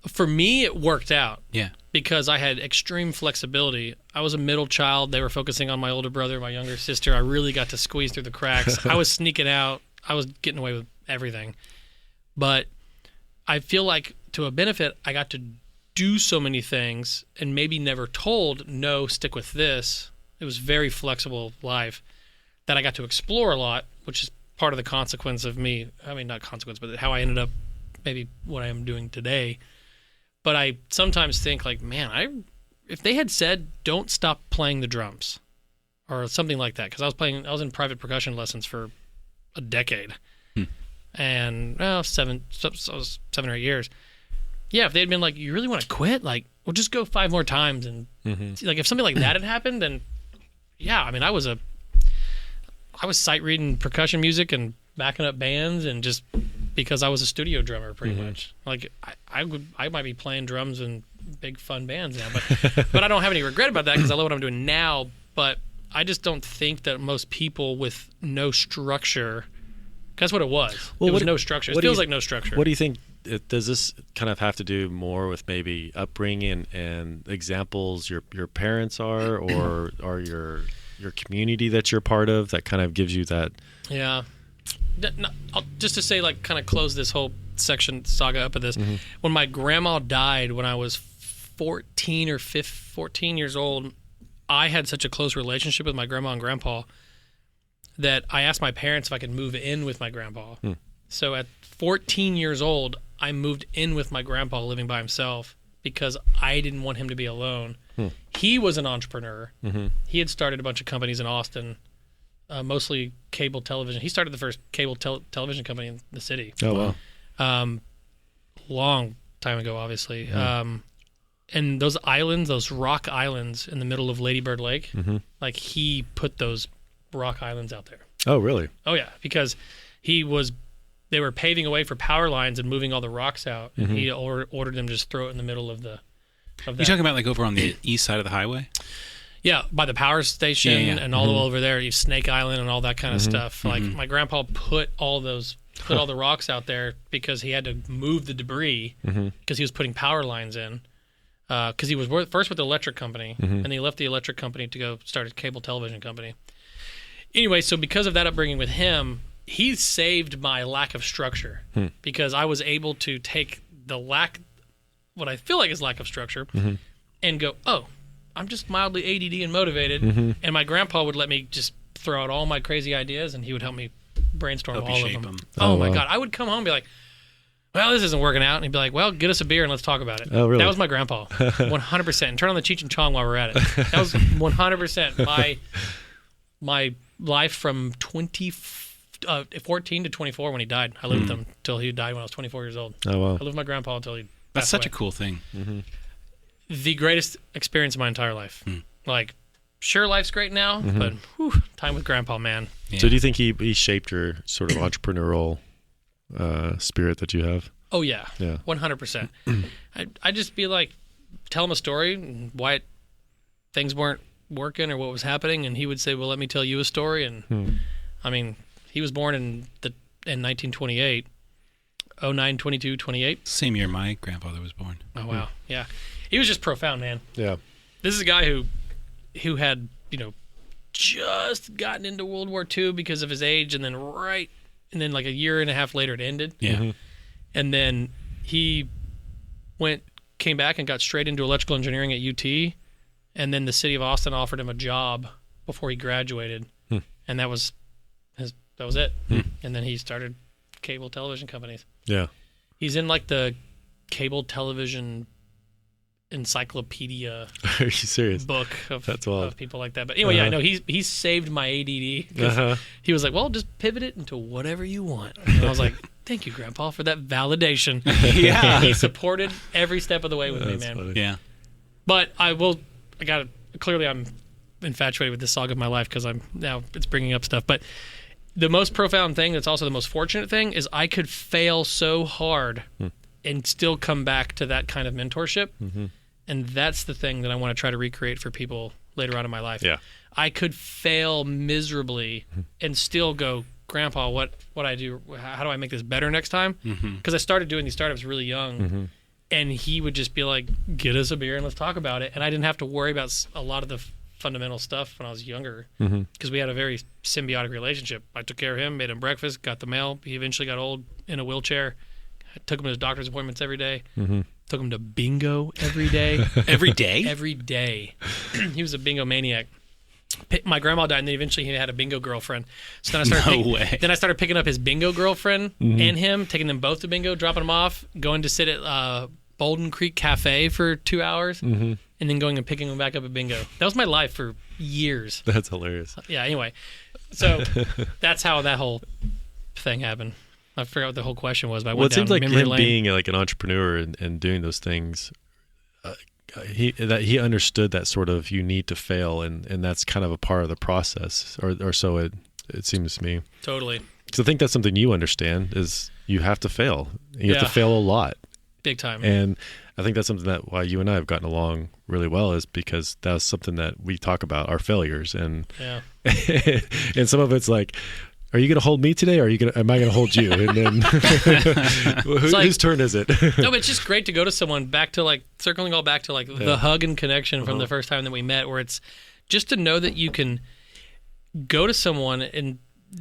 D: for me, it worked out.
C: Yeah.
D: Because I had extreme flexibility. I was a middle child. They were focusing on my older brother, my younger sister. I really got to squeeze through the cracks. I was sneaking out. I was getting away with everything. But I feel like, to a benefit, I got to do so many things and maybe never told, no, stick with this. It was very flexible life that I got to explore a lot, which is part of the consequence of me. I mean, not consequence, but how I ended up maybe what I am doing today. But I sometimes think like, man, if they had said, don't stop playing the drums or something like that, because I was in private percussion lessons for a decade and 7 or 8 years. Yeah, if they had been like, you really want to quit? Like, well, just go 5 more times. And like, if something like that had happened, then yeah, I mean, I was sight reading percussion music and backing up bands, and just because I was a studio drummer pretty much. Like, I might be playing drums in big fun bands now, but I don't have any regret about that, because I love what I'm doing now. But I just don't think that most people with no structure, that's what it was. Well, it was no structure. It feels like no structure.
B: What do you think? Does this kind of have to do more with maybe upbringing and examples your parents are, or your community that you're part of, that kind of gives you that?
D: Yeah. Just to say, like, kind of close this whole section saga up of this. When my grandma died when I was 14 years old, I had such a close relationship with my grandma and grandpa that I asked my parents if I could move in with my grandpa. So at 14 years old, I moved in with my grandpa living by himself because I didn't want him to be alone. He was an entrepreneur. He had started a bunch of companies in Austin, mostly cable television. He started the first cable television company in the city.
B: Oh, wow.
D: Long time ago, obviously. And those islands, those rock islands in the middle of Lady Bird Lake, like he put those rock islands out there.
B: Oh, really?
D: Oh, yeah, because they were paving a way for power lines and moving all the rocks out. And he ordered them to just throw it in the middle of that.
C: You talking about like over on the east side of the highway?
D: Yeah, by the power station and all the way over there, you Snake Island and all that kind of stuff. Like my grandpa put all the rocks out there because he had to move the debris because he was putting power lines in. Because he was first with the electric company, and he left the electric company to go start a cable television company. Anyway, so because of that upbringing with him, he saved my lack of structure because I was able to take what I feel like is lack of structure, and go, oh, I'm just mildly ADD and motivated, and my grandpa would let me just throw out all my crazy ideas, and he would help me brainstorm all of them. Oh my God, I would come home and be like, well, this isn't working out. And he'd be like, well, get us a beer and let's talk about it.
B: Oh, really?
D: That was my grandpa, 100%. And turn on the Cheech and Chong while we're at it. That was 100% my life from 14 to 24 when he died. I lived with him until he died when I was 24 years old.
B: Oh, wow.
D: I lived with my grandpa until he
C: That's
D: passed
C: such
D: away.
C: a cool thing.
D: The greatest experience of my entire life. Like, sure, life's great now, but time with grandpa, man.
C: Yeah.
B: So do you think he shaped your sort of entrepreneurial spirit that you have?
D: Oh, yeah.
B: Yeah.
D: 100%. I'd just be like, tell him a story and why things weren't working or what was happening, and he would say, well, let me tell you a story. And I mean, he was born in 1928, 09, 22, 28.
C: Same year my grandfather was born.
D: Oh, wow. Yeah. He was just profound, man.
B: Yeah.
D: This is a guy who had, just gotten into World War II because of his age, and then like a year and a half later it ended.
C: Yeah.
D: And then he came back and got straight into electrical engineering at UT, and then the city of Austin offered him a job before he graduated, and that was it. And then he started cable television companies.
B: Yeah.
D: He's in like the cable television encyclopedia
B: Are you serious?
D: book of people like that. But anyway, yeah, I know he's saved my ADD. 'Cause he was like, well, just pivot it into whatever you want. And I was like, thank you, Grandpa, for that validation.
C: Yeah.
D: And he supported every step of the way with me,
B: That's
D: man.
B: funny.
C: Yeah.
D: But clearly I'm infatuated with this saga of my life because it's bringing up stuff. But the most profound thing, that's also the most fortunate thing, is I could fail so hard and still come back to that kind of mentorship. And that's the thing that I want to try to recreate for people later on in my life.
B: Yeah.
D: I could fail miserably and still go, Grandpa, what I do, how do I make this better next time? Because I started doing these startups really young, and he would just be like, get us a beer and let's talk about it. And I didn't have to worry about a lot of the fundamental stuff when I was younger because we had a very symbiotic relationship. I took care of him, made him breakfast, got the mail. He eventually got old in a wheelchair. I took him to his doctor's appointments every day. Took him to bingo every day.
C: Every day?
D: Every day. He was a bingo maniac. My grandma died, and then eventually he had a bingo girlfriend. So then I started picking up his bingo girlfriend and him, taking them both to bingo, dropping them off, going to sit at Bolden Creek Cafe for 2 hours, and then going and picking them back up at bingo. That was my life for years.
B: That's hilarious.
D: Yeah, anyway. So that's how that whole thing happened. I forgot what the whole question was, but I went
B: It seems
D: down
B: like
D: memory
B: him
D: lane.
B: being like an entrepreneur and doing those things, he understood that sort of you need to fail, and that's kind of a part of the process, or so it seems to me.
D: Totally.
B: So I think that's something you understand is you have to fail. You have to fail a lot.
D: Big time.
B: And I think that's something that why you and I have gotten along really well is because that's something that we talk about, our failures, and and some of it's like, are you going to hold me today, or am I going to hold you? And then whose turn is it?
D: No, but it's just great to go to someone circling all back to the hug and connection from the first time that we met, where it's just to know that you can go to someone and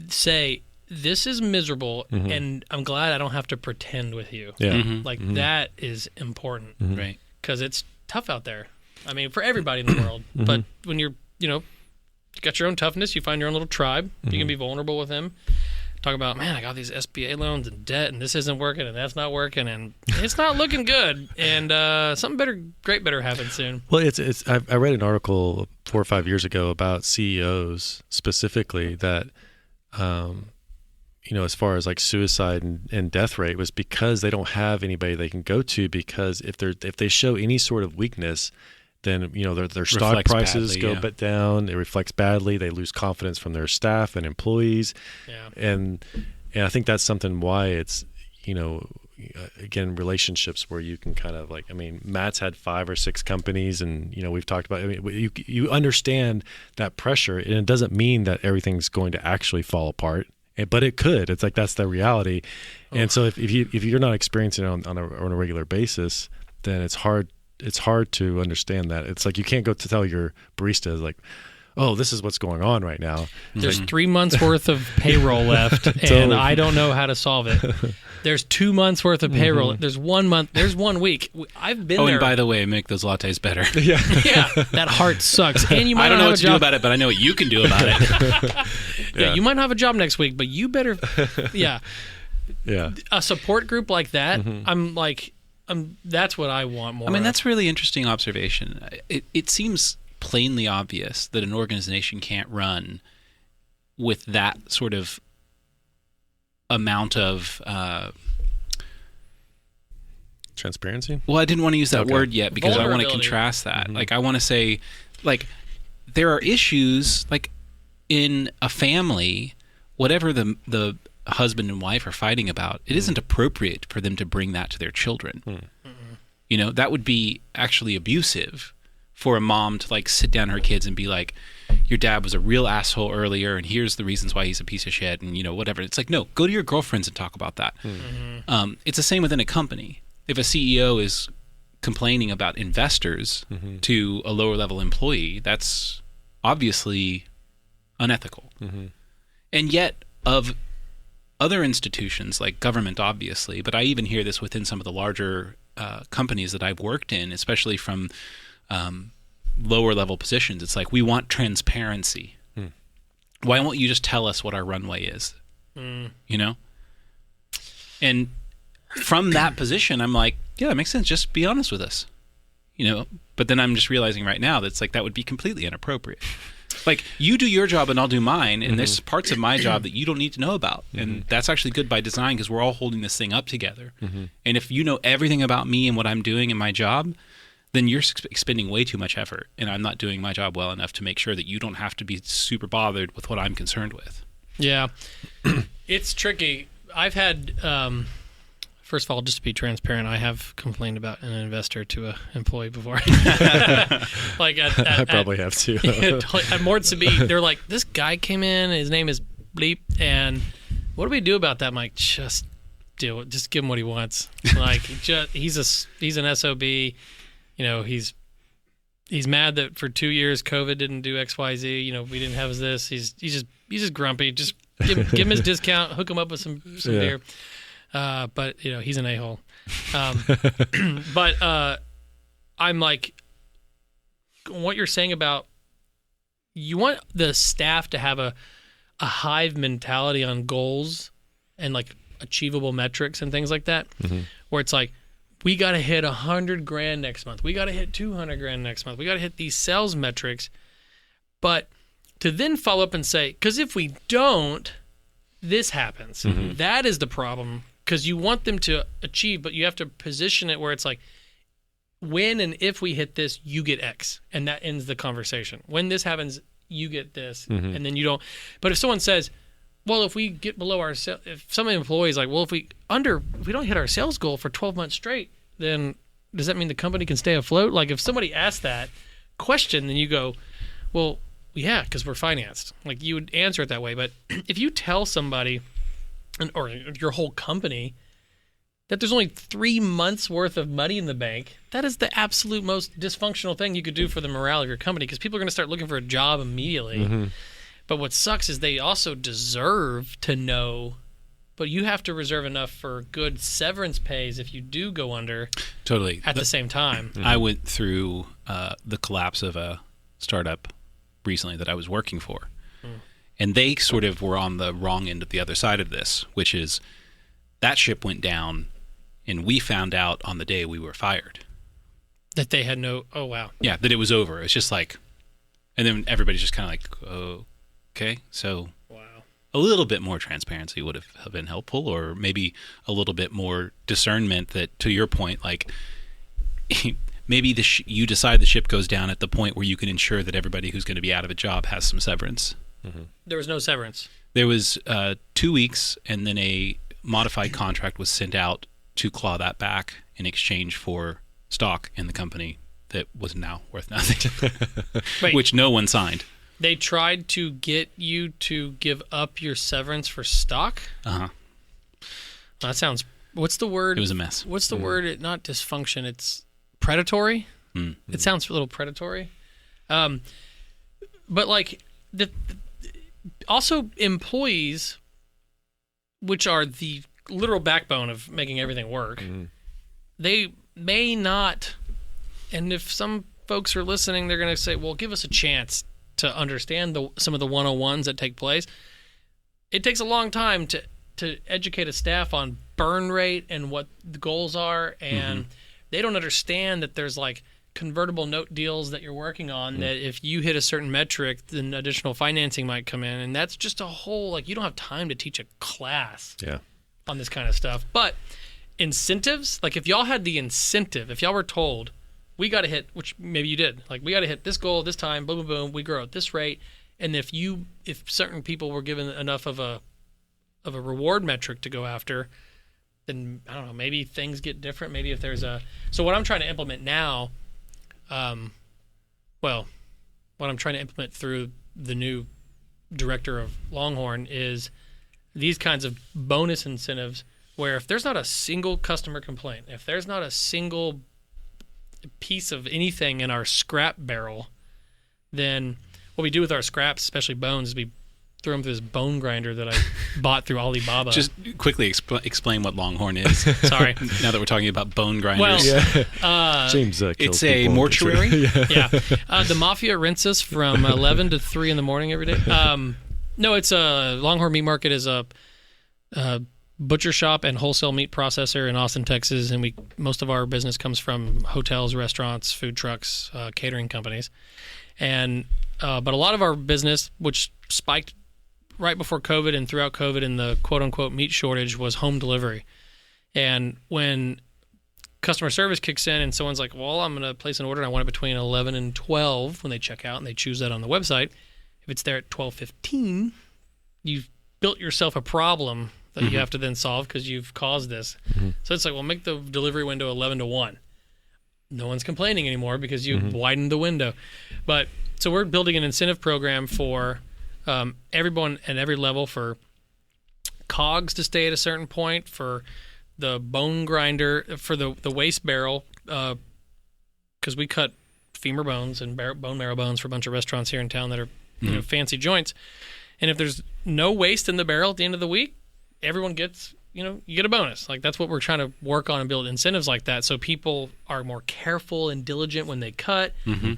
D: say, this is miserable, and I'm glad I don't have to pretend with you.
B: Yeah.
D: That is important.
C: Right.
D: Because it's tough out there. I mean, for everybody in the world. But when you're, you got your own toughness, you find your own little tribe. You can be vulnerable with them. talk about, man, I got these SBA loans and debt, and this isn't working, and that's not working, and it's not looking good, and something great better happen soon.
B: Well, I read an article 4 or 5 years ago about CEOs specifically that, as far as like suicide and death rate was because they don't have anybody they can go to, because if they show any sort of weakness, then their stock prices go down. It reflects badly. They lose confidence from their staff and employees.
D: Yeah.
B: And I think that's something why it's again, relationships where you can kind of Matt's had 5 or 6 companies, and we've talked about. You understand that pressure, and it doesn't mean that everything's going to actually fall apart, but it could. It's like that's the reality. And so if you're not experiencing it on a regular basis, then it's hard. It's hard to understand that. It's like you can't go to tell your baristas like, oh, this is what's going on right now.
D: There's 3 months worth of payroll left, and I don't know how to solve it. There's 2 months worth of payroll. There's 1 month. There's 1 week. I've been there.
C: Oh, and by the way, make those lattes better.
B: Yeah,
D: that heart sucks. And you might
C: I don't
D: not
C: know
D: have
C: what
D: a
C: to
D: job.
C: do about it, but I know what you can do about it.
D: Yeah, you might not have a job next week, but you better. Yeah. A support group like that. I'm like. That's what I want more.
C: I mean,
D: of.
C: that's really interesting observation. It seems plainly obvious that an organization can't run with that sort of amount of
B: transparency.
C: Well, I didn't want to use that word yet because I want to contrast that. Like, I want to say, like, there are issues like in a family, whatever the husband and wife are fighting about, it isn't appropriate for them to bring that to their children. That would be actually abusive for a mom to like sit down her kids and be like, your dad was a real asshole earlier, and here's the reasons why he's a piece of shit, and whatever. It's like, no, go to your girlfriends and talk about that. It's the same within a company. If a CEO is complaining about investors to a lower level employee, that's obviously unethical. And yet of other institutions like government, obviously, but I even hear this within some of the larger companies that I've worked in, especially from lower level positions. It's like, we want transparency. Why won't you just tell us what our runway is? And from that position, I'm like, yeah, that makes sense. Just be honest with us. But then I'm just realizing right now that it's like that would be completely inappropriate. Like, you do your job and I'll do mine, and there's parts of my job that you don't need to know about. And that's actually good by design because we're all holding this thing up together. And if you know everything about me and what I'm doing in my job, then you're expending way too much effort, and I'm not doing my job well enough to make sure that you don't have to be super bothered with what I'm concerned with.
D: Yeah. It's tricky. I've had... First of all, just to be transparent, I have complained about an investor to an employee before. Like
B: I probably have too.
D: At Morte Subite, they're like, this guy came in, his name is Bleep, and what do we do about that? I'm like, just deal it. Just give him what he wants. Like, he's an SOB. He's mad that for 2 years COVID didn't do XYZ. We didn't have this. He's just grumpy. Just give him his discount. Hook him up with some beer. But he's an a-hole. But I'm like, what you're saying about you want the staff to have a hive mentality on goals and like achievable metrics and things like that, where it's like, we got to hit $100,000 next month. We got to hit $200,000 next month. We got to hit these sales metrics. But to then follow up and say, because if we don't, this happens. That is the problem. Because you want them to achieve, but you have to position it where it's like, when and if we hit this, you get X, and that ends the conversation. When this happens, you get this, and then you don't. But if someone says, well, if we get below our if some employees like, well, if we don't hit our sales goal for 12 months straight, then does that mean the company can stay afloat? Like, if somebody asks that question, then you go, well, yeah, because we're financed. Like, you would answer it that way. But if you tell somebody, or your whole company, that there's only 3 months worth of money in the bank, that is the absolute most dysfunctional thing you could do for the morale of your company, because people are going to start looking for a job immediately. But what sucks is they also deserve to know, but you have to reserve enough for good severance pays if you do go under.
C: Totally.
D: At the same time.
C: I went through the collapse of a startup recently that I was working for. And they sort of were on the wrong end of the other side of this, which is that ship went down, and we found out on the day we were fired.
D: That they had no... Oh, wow.
C: Yeah, that it was over. It's just like... And then everybody's just kind of like, oh, okay, so...
D: Wow.
C: A little bit more transparency would have been helpful, or maybe a little bit more discernment that, to your point, like... Maybe you decide the ship goes down at the point where you can ensure that everybody who's going to be out of a job has some severance.
B: Mm-hmm.
D: There was no severance.
C: There was 2 weeks, and then a modified contract was sent out to claw that back in exchange for stock in the company that was now worth nothing,
D: Wait,
C: which no one signed.
D: they tried to get you to give up your severance for stock?
C: Uh-huh.
D: That sounds... What's the word?
C: It was a mess.
D: What's the word? Not dysfunction. It's predatory.
C: Mm-hmm.
D: It sounds a little predatory. But like also employees, which are the literal backbone of making everything work, they may not. And if some folks are listening, they're going to say, "Well, give us a chance to understand some of the 101s that take place." It takes a long time to educate a staff on burn rate and what the goals are, and they don't understand that there's like convertible note deals that you're working on that if you hit a certain metric, then additional financing might come in, and that's just a whole, like, you don't have time to teach a class on this kind of stuff. But incentives, like if y'all had the incentive, if y'all were told, we got to hit, which maybe you did, like we got to hit this goal this time, boom, boom, boom, we grow at this rate, and if certain people were given enough of a reward metric to go after, then I don't know, maybe things get different. Maybe if there's so what I'm trying to implement now, what I'm trying to implement through the new director of Longhorn is these kinds of bonus incentives where if there's not a single customer complaint, if there's not a single piece of anything in our scrap barrel, then what we do with our scraps, especially bones, is we throw them through this bone grinder that I bought through Alibaba.
C: Just quickly explain what Longhorn is.
D: Sorry.
C: Now that we're talking about bone grinders.
B: Well, James kills
C: it's a
B: people.
C: mortuary?
D: Yeah. The Mafia rents us from 11 to 3 in the morning every day. No, it's a Longhorn Meat Market is a butcher shop and wholesale meat processor in Austin, Texas, and most of our business comes from hotels, restaurants, food trucks, catering companies. And but a lot of our business, which spiked right before COVID and throughout COVID and the quote-unquote meat shortage, was home delivery. And when customer service kicks in and someone's like, well, I'm going to place an order and I want it between 11 and 12 when they check out and they choose that on the website. If it's there at 12:15, you've built yourself a problem that you have to then solve because you've caused this. So it's like, well, make the delivery window 11 to 1. No one's complaining anymore because you've widened the window. But so we're building an incentive program for everyone at every level, for cogs to stay at a certain point, for the bone grinder, for the waste barrel, because we cut femur bones and bone marrow bones for a bunch of restaurants here in town that are fancy joints. And if there's no waste in the barrel at the end of the week, everyone gets, you get a bonus. Like, that's what we're trying to work on and build incentives like that, so people are more careful and diligent when they cut.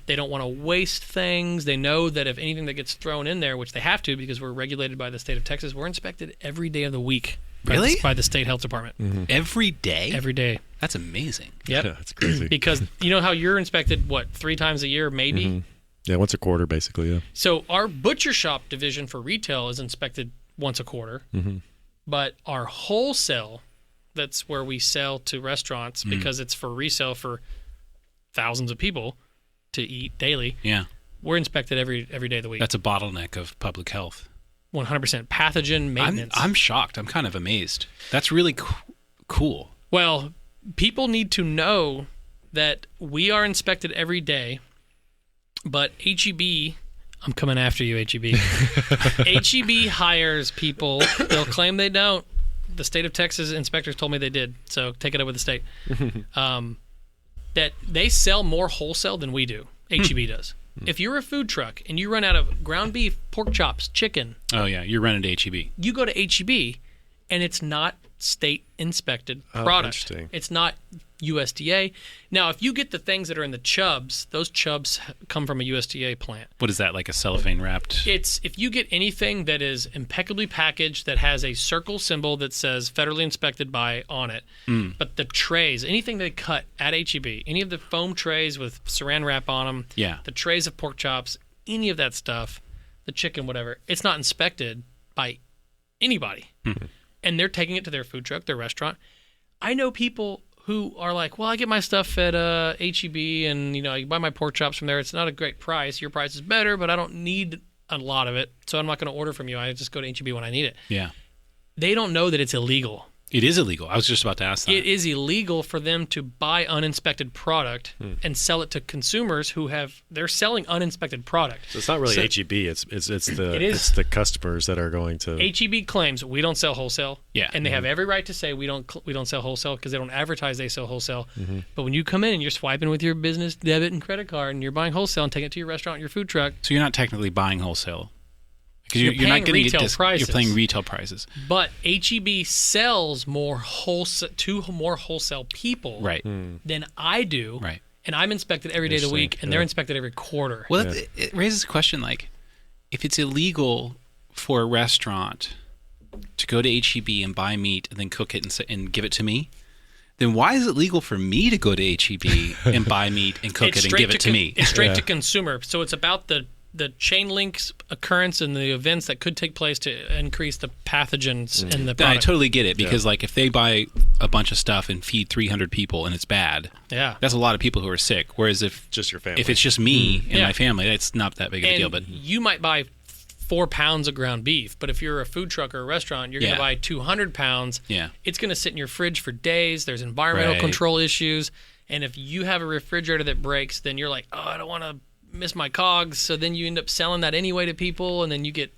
D: They don't want to waste things. They know that if anything that gets thrown in there, which they have to because we're regulated by the state of Texas, we're inspected every day of the week.
C: Really?
D: By the state health department.
C: Every day?
D: Every day.
C: That's amazing.
D: Yep.
B: Yeah, that's crazy.
D: Because you know how you're inspected, 3 times a year, maybe?
B: Yeah, once a quarter, basically, yeah.
D: So our butcher shop division for retail is inspected once a quarter. But our wholesale, that's where we sell to restaurants because it's for resale for thousands of people to eat daily.
C: Yeah.
D: We're inspected every day of the week.
C: That's a bottleneck of public health.
D: 100% pathogen maintenance.
C: I'm shocked. I'm kind of amazed. That's really cool.
D: Well, people need to know that we are inspected every day, but HEB... I'm coming after you, HEB. HEB hires people. They'll claim they don't. The state of Texas inspectors told me they did, so take it up with the state. That they sell more wholesale than we do. HEB does. If you're a food truck and you run out of ground beef, pork chops, chicken...
C: Oh, yeah. You're running to HEB.
D: You go to HEB, and it's not state-inspected product.
B: Interesting.
D: It's not USDA. Now, if you get the things that are in the chubs, those chubs come from a USDA plant.
C: What is that, like a cellophane wrapped?
D: It's if you get anything that is impeccably packaged that has a circle symbol that says federally inspected by on it, but the trays, anything they cut at HEB, any of the foam trays with saran wrap on them, the trays of pork chops, any of that stuff, the chicken, whatever, it's not inspected by anybody. And they're taking it to their food truck, their restaurant. I know people who are like, well, I get my stuff at HEB and, you know, I buy my pork chops from there. It's not a great price. Your price is better, but I don't need a lot of it, so I'm not going to order from you. I just go to HEB when I need it.
C: Yeah.
D: They don't know that it's illegal.
C: It is illegal. I was just about to ask that.
D: It is illegal for them to buy uninspected product and sell it to consumers they're selling uninspected product.
B: So it's not really HEB. It's the customers that are going to.
D: HEB claims we don't sell wholesale.
C: Yeah.
D: And they have every right to say we don't sell wholesale because they don't advertise they sell wholesale. But when you come in and you're swiping with your business debit and credit card and you're buying wholesale and taking it to your restaurant, your food truck.
C: So you're not technically buying wholesale. Because
D: you're
C: not getting
D: retail prices.
C: You're paying retail prices.
D: But HEB sells more to more wholesale people than I do.
C: Right.
D: And I'm inspected every day of the week, and they're inspected every quarter.
C: Well, it raises a question, like, if it's illegal for a restaurant to go to HEB and buy meat and then cook it and give it to me, then why is it legal for me to go to HEB and buy meat and cook it and give it to me?
D: It's straight to consumer. So it's about the chain links occurrence and the events that could take place to increase the pathogens in the product.
C: I totally get it because like if they buy a bunch of stuff and feed 300 people and it's bad, that's a lot of people who are sick. Whereas if
B: just your family,
C: if it's just me and my family, it's not that big of a deal. But
D: you might buy 4 pounds of ground beef, but if you're a food truck or a restaurant, you're going to buy 200 pounds.
C: Yeah.
D: It's going to sit in your fridge for days. There's environmental control issues. And if you have a refrigerator that breaks, then you're like, oh, I don't want to miss my cogs, so then you end up selling that anyway to people, and then you get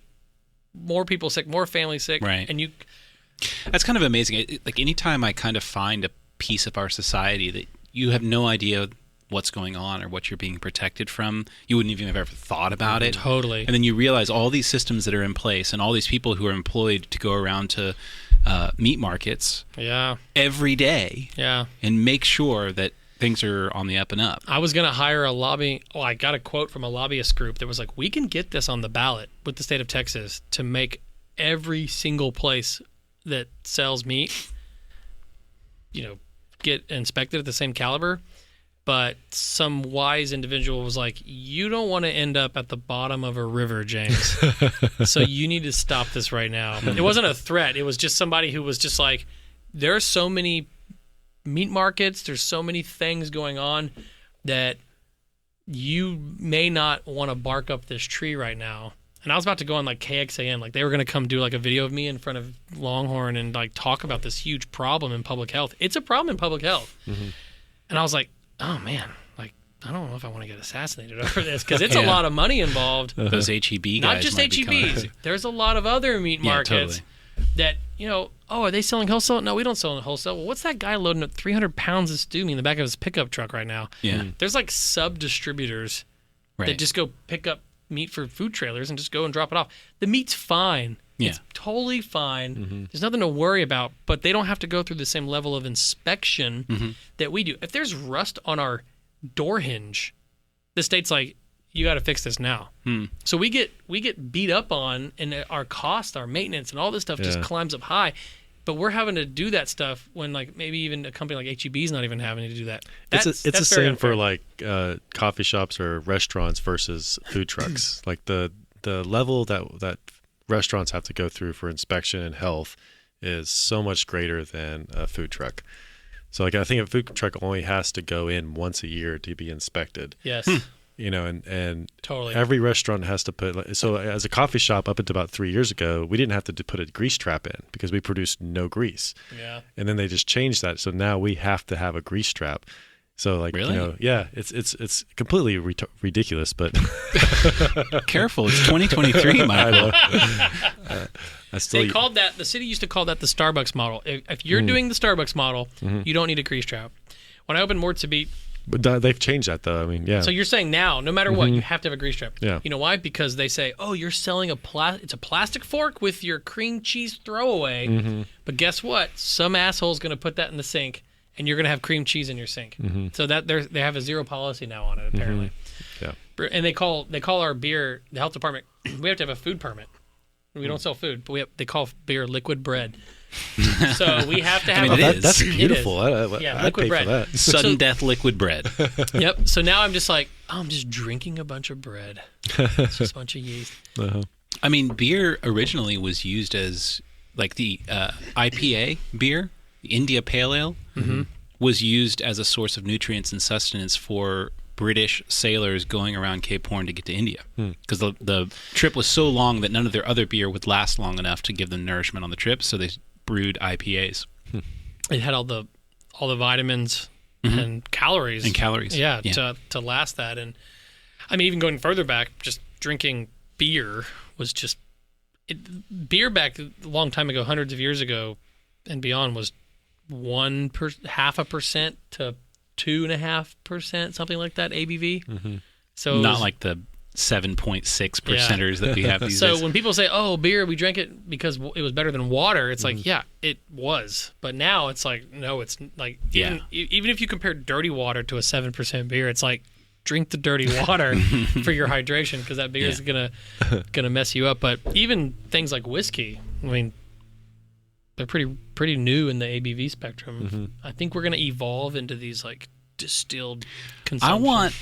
D: more people sick, more families sick, and
C: that's kind of amazing. Like anytime I kind of find a piece of our society that you have no idea what's going on or what you're being protected from, you wouldn't even have ever thought about it.
D: Totally.
C: And then you realize all these systems that are in place and all these people who are employed to go around to meat markets every day and make sure that things are on the up and up.
D: I was going to hire a I got a quote from a lobbyist group that was like, we can get this on the ballot with the state of Texas to make every single place that sells meat, get inspected at the same caliber. But some wise individual was like, you don't want to end up at the bottom of a river, James. So you need to stop this right now. It wasn't a threat. It was just somebody who was just like, there are so many meat markets, there's so many things going on that you may not want to bark up this tree right now. And I was about to go on like KXAN, like they were going to come do like a video of me in front of Longhorn and like talk about this huge problem in public health. It's a problem in public health. And I was like, oh man, like I don't know if I want to get assassinated over this because it's a lot of money involved.
C: Those HEB guys,
D: not just HEBs. There's a lot of other meat markets that are they selling wholesale? No, we don't sell wholesale. Well, what's that guy loading up 300 pounds of stew meat in the back of his pickup truck right now? There's like sub distributors that just go pick up meat for food trailers and just go and drop it off. The meat's fine. It's totally fine. There's nothing to worry about, but they don't have to go through the same level of inspection that we do. If there's rust on our door hinge, the state's like, you got to fix this now. So we get beat up on, and our cost, our maintenance, and all this stuff just climbs up high. But we're having to do that stuff when like maybe even a company like HEB is not even having to do that.
B: It's the same unfair for like coffee shops or restaurants versus food trucks. Like the level that restaurants have to go through for inspection and health is so much greater than a food truck. So like I think a food truck only has to go in once a year to be inspected.
D: Yes.
B: And
D: totally
B: every restaurant has to put. So as a coffee shop up until about 3 years ago, we didn't have to put a grease trap in because we produced no grease.
D: Yeah. And
B: then they just changed that, so now we have to have a grease trap. So like
C: really?
B: It's completely ridiculous, but
C: careful, it's 2023, Michael.
D: The city used to call that the Starbucks model. If you're doing the Starbucks model, you don't need a grease trap. When I opened Morte Subite,
B: but they've changed that though. I mean, yeah.
D: So you're saying now, no matter what, you have to have a grease trap.
B: Yeah.
D: You know why? Because they say, oh, you're selling it's a plastic fork with your cream cheese throwaway. But guess what? Some asshole's going to put that in the sink and you're going to have cream cheese in your sink. So that they have a zero policy now on it, apparently.
B: Yeah.
D: And they call our beer, the health department, we have to have a food permit. We don't sell food, but they call beer liquid bread. So we have to have.
B: That's beautiful.
D: Yeah,
B: I'd
D: liquid
B: pay
D: bread.
B: for that.
C: Sudden death liquid bread.
D: Yep. So now I'm just like, I'm just drinking a bunch of bread. It's just a bunch of yeast.
C: I mean, beer originally was used as like the IPA beer, the India Pale Ale, was used as a source of nutrients and sustenance for British sailors going around Cape Horn to get to India, because the trip was so long that none of their other beer would last long enough to give them nourishment on the trip, so they brewed IPAs.
D: It had all the vitamins and calories. Yeah, to last that. And I mean, even going further back, just drinking beer was just beer back a long time ago, hundreds of years ago and beyond, was 0.5% to 2.5%, something like that, ABV. So
C: not like the 7.6 percenters that we have these days.
D: So when people say, "Oh, beer, we drank it because it was better than water," it's like, yeah, it was, but now it's like, no, it's like, even if you compare dirty water to a 7% beer, it's like, drink the dirty water for your hydration, because that beer is gonna mess you up. But even things like whiskey, I mean, they're pretty new in the ABV spectrum. I think we're gonna evolve into these like distilled consumption.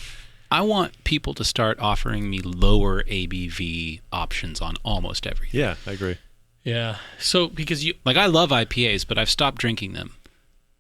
C: I want people to start offering me lower ABV options on almost everything.
B: Yeah, I agree.
D: Yeah. So because
C: like, I love IPAs, but I've stopped drinking them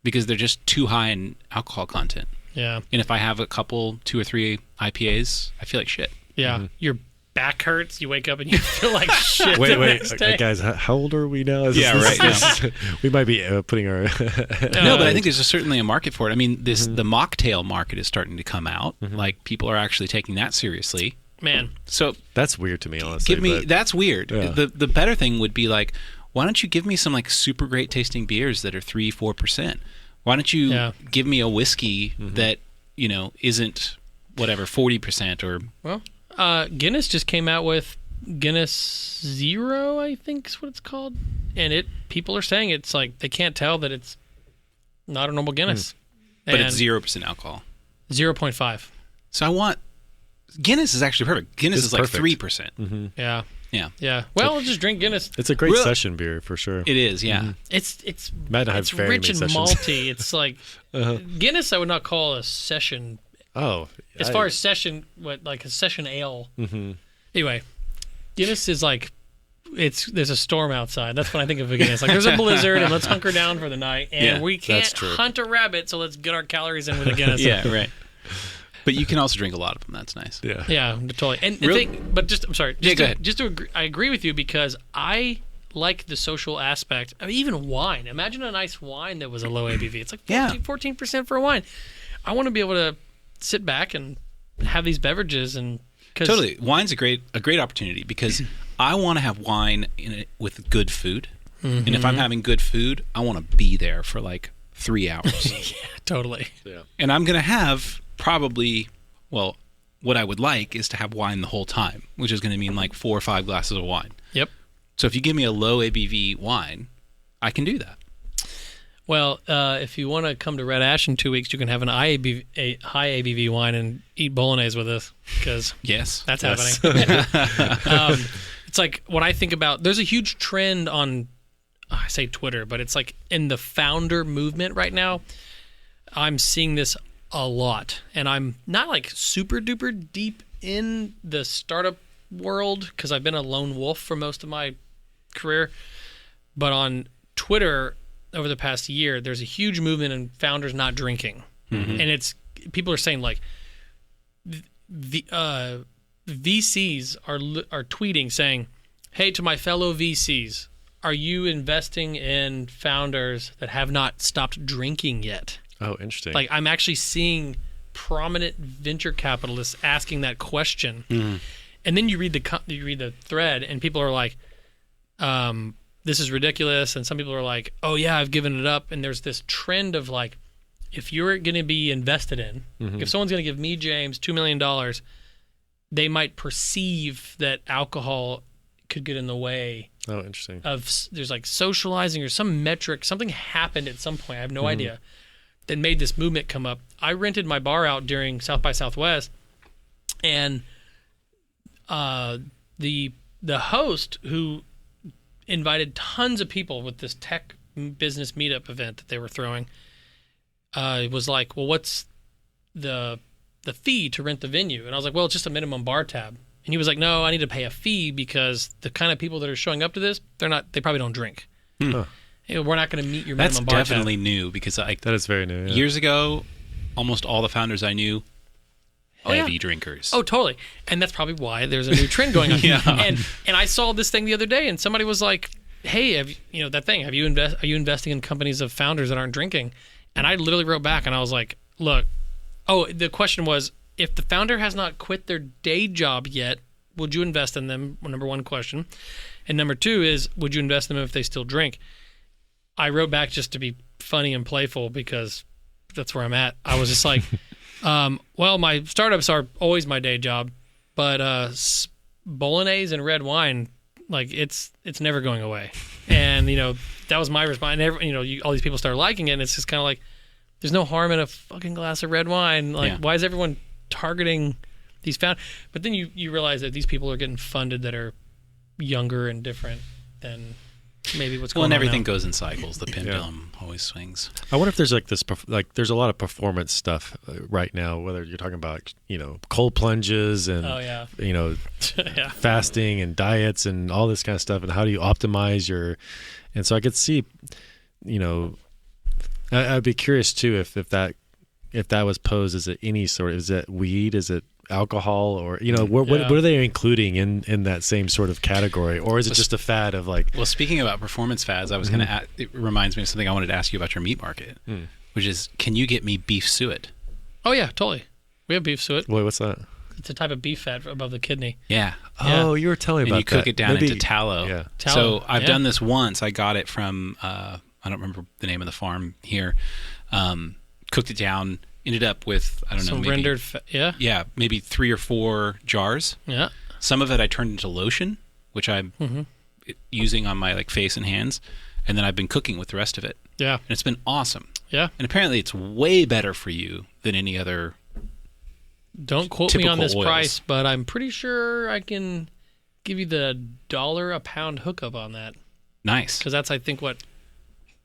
C: because they're just too high in alcohol content.
D: Yeah.
C: And if I have a couple, 2 or 3 IPAs, I feel like shit.
D: Yeah. Your back hurts. You wake up and you feel like shit.
B: Wait, guys, how old are we now? We might be putting our.
C: No, but I think there's certainly a market for it. I mean, the mocktail market is starting to come out. Like, people are actually taking that seriously.
D: Man.
C: So
B: that's weird to me, honestly.
C: That's weird.
B: Yeah.
C: The better thing would be like, why don't you give me some like super great tasting beers that are 3-4%? Why don't you give me a whiskey that, isn't whatever 40% or
D: Guinness just came out with Guinness Zero, I think is what it's called, and people are saying it's like they can't tell that it's not a normal Guinness,
C: but it's 0% alcohol,
D: 0.5.
C: So I want Guinness is actually perfect. Guinness is like 3%.
D: Yeah. Well, just drink Guinness.
B: It's a great session beer for sure.
C: It is, yeah.
D: It's
B: rich
D: and malty. It's like Guinness. I would not call a session.
B: Oh,
D: as far as session, like a session ale. Anyway, Guinness is like there's a storm outside. That's when I think of a Guinness. Like, there's a blizzard, and let's hunker down for the night. And we can't hunt a rabbit, so let's get our calories in with a Guinness.
C: Yeah, right. But you can also drink a lot of them. That's nice.
D: Yeah, totally. And I'm sorry.
C: Go ahead.
D: Just to agree, I agree with you, because I like the social aspect. I mean, even wine. Imagine a nice wine that was a low ABV. It's like 14% for a wine. I want to be able to sit back and have these beverages, and
C: totally. Wine's a great opportunity, because I want to have wine with good food, and if I'm having good food, I want to be there for like 3 hours.
D: Yeah, totally.
B: Yeah.
C: And I'm gonna have probably, what I would like is to have wine the whole time, which is going to mean like 4 or 5 glasses of wine.
D: Yep.
C: So if you give me a low ABV wine, I can do that.
D: Well, if you want to come to Red Ash in 2 weeks, you can have a high ABV wine and eat bolognese with us, because that's happening. It's like, when I think about, there's a huge trend on, I say Twitter, but it's like in the founder movement right now. I'm seeing this a lot, and I'm not like super duper deep in the startup world, because I've been a lone wolf for most of my career, but on Twitter over the past year, there's a huge movement in founders not drinking. And people are saying like the VCs are tweeting saying, "Hey, to my fellow VCs, are you investing in founders that have not stopped drinking yet?"
B: Oh, interesting.
D: Like, I'm actually seeing prominent venture capitalists asking that question. And then you read the thread, and people are like, this is ridiculous. And some people are like, oh yeah, I've given it up. And there's this trend of like, if you're going to be invested in, if someone's going to give me, James, $2 million, they might perceive that alcohol could get in the way.
B: Oh, interesting.
D: There's like socializing or some metric, something happened at some point. I have no idea. that made this movement come up. I rented my bar out during South by Southwest, and the host who invited tons of people with this tech business meetup event that they were throwing was like, well, what's the fee to rent the venue? And I was like, well, it's just a minimum bar tab. And he was like, no, I need to pay a fee because the kind of people that are showing up to this, they probably don't drink.
B: Huh.
D: We're not going to meet your minimum bar tab.
C: That's definitely new because
B: that is very new. Yeah.
C: Years ago, almost all the founders I knew, heavy drinkers.
D: Oh, totally. And that's probably why there's a new trend going on. And I saw this thing the other day, and somebody was like, hey, are you investing in companies of founders that aren't drinking? And I literally wrote back, and I was like, look, the question was, if the founder has not quit their day job yet, would you invest in them? Number one question. And number two is, would you invest in them if they still drink? I wrote back just to be funny and playful because that's where I'm at. I was just like, well, my startups are always my day job, but bolognese and red wine, like it's never going away. And that was my response. And all these people started liking it, and it's just kind of like, there's no harm in a fucking glass of red wine. Like, why is everyone targeting these founders? But then you realize that these people are getting funded that are younger and different than maybe what's going on.
C: Well, and everything
D: now.
C: Goes in cycles. The pendulum always swings.
B: I wonder if there's there's a lot of performance stuff right now, whether you're talking about, cold plunges and, fasting and diets and all this kind of stuff. And how do you optimize and so I could see, I'd be curious too, if that was posed as any sort, is it weed? Is it alcohol, or what are they including in that same sort of category, or is it just a fad of like? Well,
C: speaking about performance fads, I was going to. It reminds me of something I wanted to ask you about your meat market, which is, can you get me beef suet?
D: Oh yeah, totally. We have beef suet.
B: Wait, what's that?
D: It's a type of beef fat above the kidney.
C: Yeah.
B: Oh, you were telling me about that.
C: And you cook it down into tallow.
B: Yeah.
C: Tallow. So I've done this once. I got it from I don't remember the name of the farm here. Cooked it down. Ended up with, I don't know,
D: some
C: maybe
D: rendered
C: yeah, maybe 3 or 4 jars.
D: Yeah.
C: Some of it I turned into lotion, which I'm using on my face and hands, and then I've been cooking with the rest of it.
D: Yeah.
C: And it's been awesome.
D: Yeah.
C: And apparently it's way better for you than any other.
D: Don't quote me on this
C: oils.
D: price, but I'm pretty sure I can give you the $1 a pound hookup on that.
C: Nice.
D: Because that's, I think, what.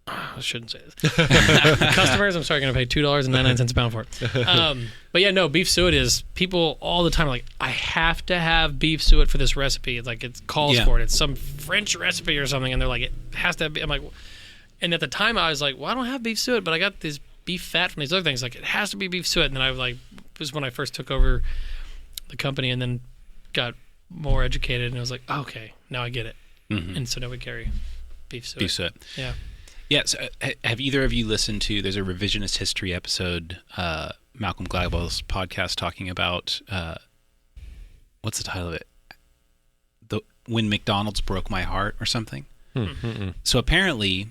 D: I shouldn't say this. Customers, I'm sorry, going to pay $2.99 a pound for it. But yeah, no, beef suet is, people all the time are like, I have to have beef suet for this recipe. It's like, it calls for it. It's some French recipe or something, and they're like, it has to be. I'm like, and at the time I was like, well, I don't have beef suet, but I got this beef fat from these other things. Like, it has to be beef suet. And then I was like, it was when I first took over the company and then got more educated, and I was like, oh, okay, now I get it. And so now we carry beef suet.
C: Beef suet.
D: Yeah.
C: Yeah, so have either of you listened to, there's a revisionist history episode, Malcolm Gladwell's podcast, talking about, what's the title of it? When McDonald's Broke My Heart or something? So apparently,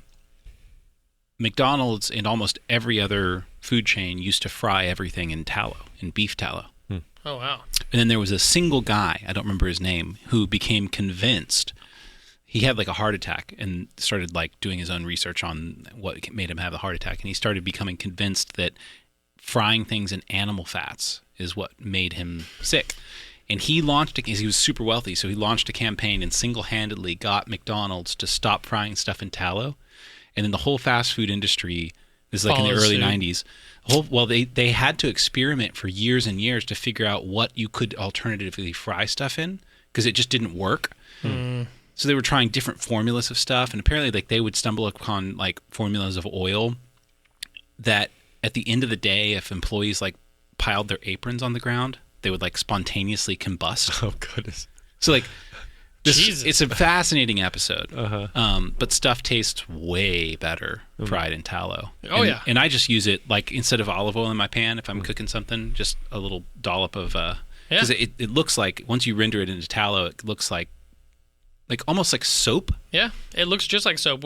C: McDonald's and almost every other food chain used to fry everything in tallow, in beef tallow.
D: Oh, wow.
C: And then there was a single guy, I don't remember his name, who became convinced. He had a heart attack and started doing his own research on what made him have the heart attack. And he started becoming convinced that frying things in animal fats is what made him sick. And he launched, he was super wealthy, so he launched a campaign and single-handedly got McDonald's to stop frying stuff in tallow. And then the whole fast food industry, this is in the early 90s, they had to experiment for years and years to figure out what you could alternatively fry stuff in, because it just didn't work. So they were trying different formulas of stuff, and apparently they would stumble upon formulas of oil that at the end of the day, if employees piled their aprons on the ground, they would spontaneously combust.
B: Oh goodness.
C: So it's a fascinating episode. But stuff tastes way better fried in tallow.
D: Oh, yeah.
C: And I just use it instead of olive oil in my pan, if I'm cooking something, just a little dollop of because it looks like, once you render it into tallow, it looks like almost like soap.
D: Yeah, it looks just like soap.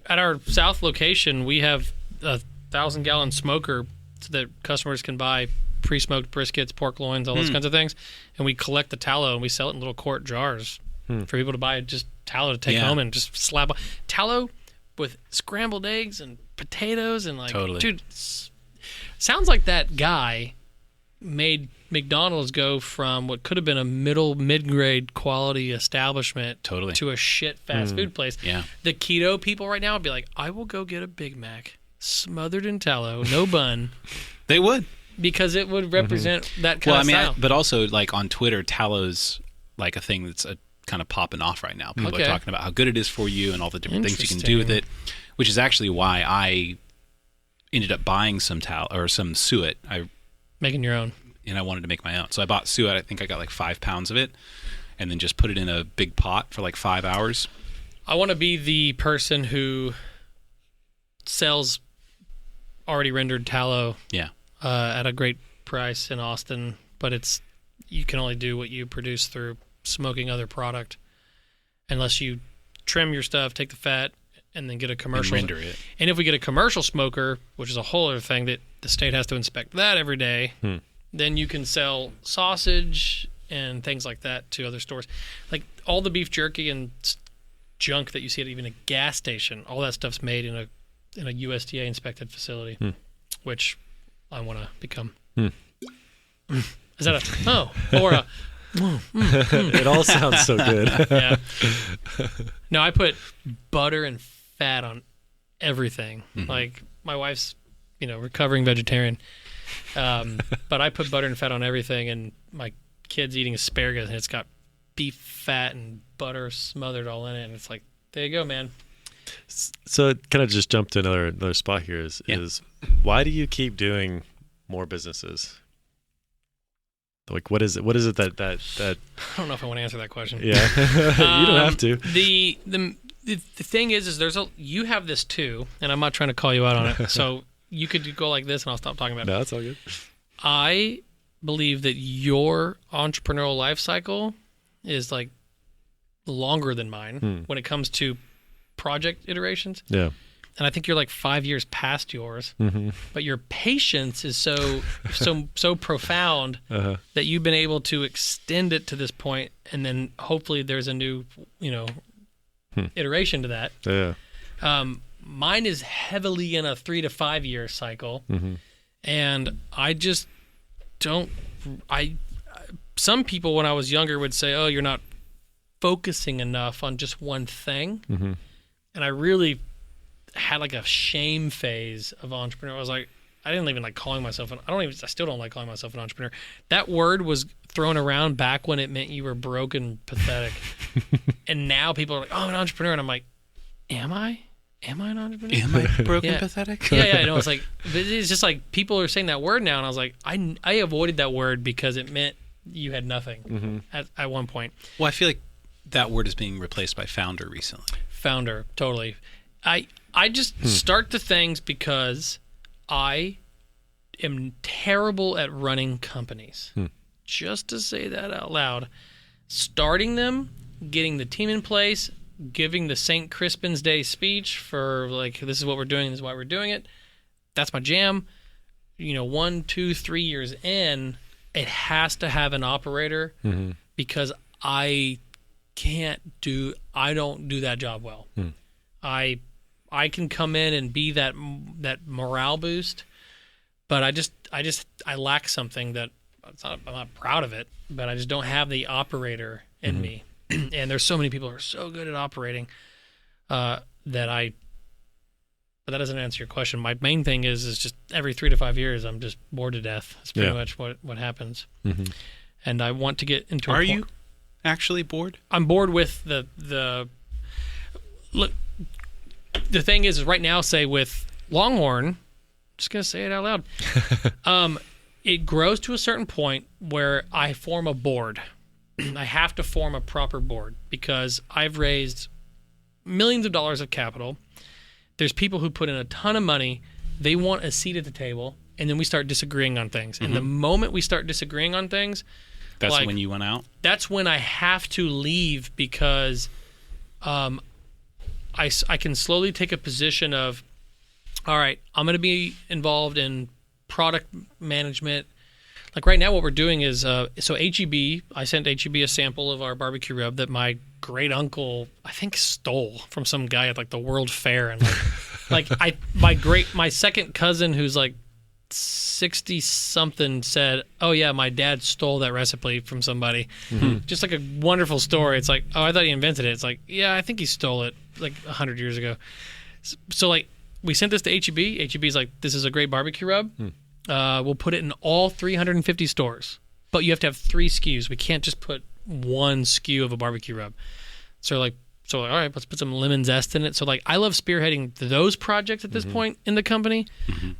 D: At our South location, we have a 1,000-gallon smoker so that customers can buy pre-smoked briskets, pork loins, all those kinds of things. And we collect the tallow and we sell it in little quart jars for people to buy just tallow to take home and just slap on. Tallow with scrambled eggs and potatoes and like,
C: Totally.
D: dude, sounds like that guy made McDonald's go from what could have been a mid-grade quality establishment
C: Totally.
D: to a shit fast food place.
C: Yeah.
D: The keto people right now would be like, I will go get a Big Mac smothered in tallow, no bun,
C: They would.
D: because it would represent that kind
C: Well, I
D: of
C: mean,
D: style.
C: but also like on Twitter, tallow's like a thing that's kind of popping off right now. People
D: Okay.
C: are talking about how good it is for you and all the different things you can do with it, which is actually why I ended up buying some tallow or some suet.
D: Making your own.
C: And I wanted to make my own. So I bought suet. I think I got like 5 pounds of it and then just put it in a big pot for like 5 hours.
D: I want to be the person who sells already rendered tallow
C: Yeah.
D: at a great price in Austin, but you can only do what you produce through smoking other product, unless you trim your stuff, take the fat, and then get a commercial.
C: And render it.
D: And if we get a commercial smoker, which is a whole other thing that the state has to inspect that every day, then you can sell sausage and things like that to other stores. Like all the beef jerky and junk that you see at even a gas station, all that stuff's made in a USDA inspected facility, which I want to become. Is that or a
B: It all sounds so good.
D: yeah. No, I put butter and fat on everything. Like my wife's, recovering vegetarian. But I put butter and fat on everything, and my kid's eating asparagus, and it's got beef fat and butter smothered all in it, and it's like, there you go, man.
B: So it kind of just jumped to another spot here is why do you keep doing more businesses? Like, what is it that
D: I don't know if I want to answer that question.
B: yeah, you don't have to.
D: The thing is you have this too, and I'm not trying to call you out on it. So you could go like this, and I'll stop talking about it.
B: No, that's all good.
D: I believe that your entrepreneurial life cycle is like longer than mine when it comes to project iterations.
B: Yeah.
D: And I think you're like 5 years past yours, but your patience is so profound that you've been able to extend it to this point, and then hopefully there's a new, iteration to that.
B: Yeah.
D: Mine is heavily in a 3 to 5 year cycle, and I just don't. Some people when I was younger would say, "Oh, you're not focusing enough on just one thing," and I really had like a shame phase of entrepreneur. I was like, I didn't even like calling myself I still don't like calling myself an entrepreneur. That word was thrown around back when it meant you were broke and pathetic. And now people are like, oh, I'm an entrepreneur. And I'm like, am I an entrepreneur?
C: Am I broken
D: Yeah.
C: pathetic?
D: Yeah. I know. It's like, it's just like people are saying that word now. And I was like, I avoided that word because it meant you had nothing at one point.
C: Well, I feel like that word is being replaced by founder recently.
D: Founder, totally. I just start the things because I am terrible at running companies. Just to say that out loud. Starting them, getting the team in place, giving the St. Crispin's Day speech for like, this is what we're doing, this is why we're doing it. That's my jam. 1, 2, 3 years in, it has to have an operator because I don't do that job well. I can come in and be that morale boost, but I lack something that I'm not proud of it, but I just don't have the operator in me. And there's so many people who are so good at operating but that doesn't answer your question. My main thing is just every 3 to 5 years, I'm just bored to death. That's pretty much what happens. And I want to get into
C: Are you actually bored?
D: I'm bored with the look. The thing is right now, say with Longhorn, I'm just gonna say it out loud. It grows to a certain point where I form a board. I have to form a proper board because I've raised millions of dollars of capital. There's people who put in a ton of money. They want a seat at the table, and then we start disagreeing on things. And the moment we start disagreeing on things,
C: That's when you went out?
D: that's when I have to leave because I can slowly take a position of, all right, I'm going to be involved in product management. Like right now what we're doing is, so HEB, I sent HEB a sample of our barbecue rub that my great uncle, I think, stole from some guy at like the World Fair in like Like my second cousin who's like 60 something said, "Oh yeah, my dad stole that recipe from somebody." Just like a wonderful story. It's like, "Oh, I thought he invented it." It's like, "Yeah, I think he stole it like 100 years ago." So like we sent this to HEB. HEB's like, "This is a great barbecue rub. We'll put it in all 350 stores, but you have to have 3 SKUs. We can't just put 1 SKU of a barbecue rub." So like, all right, let's put some lemon zest in it. So like, I love spearheading those projects at this point in the company,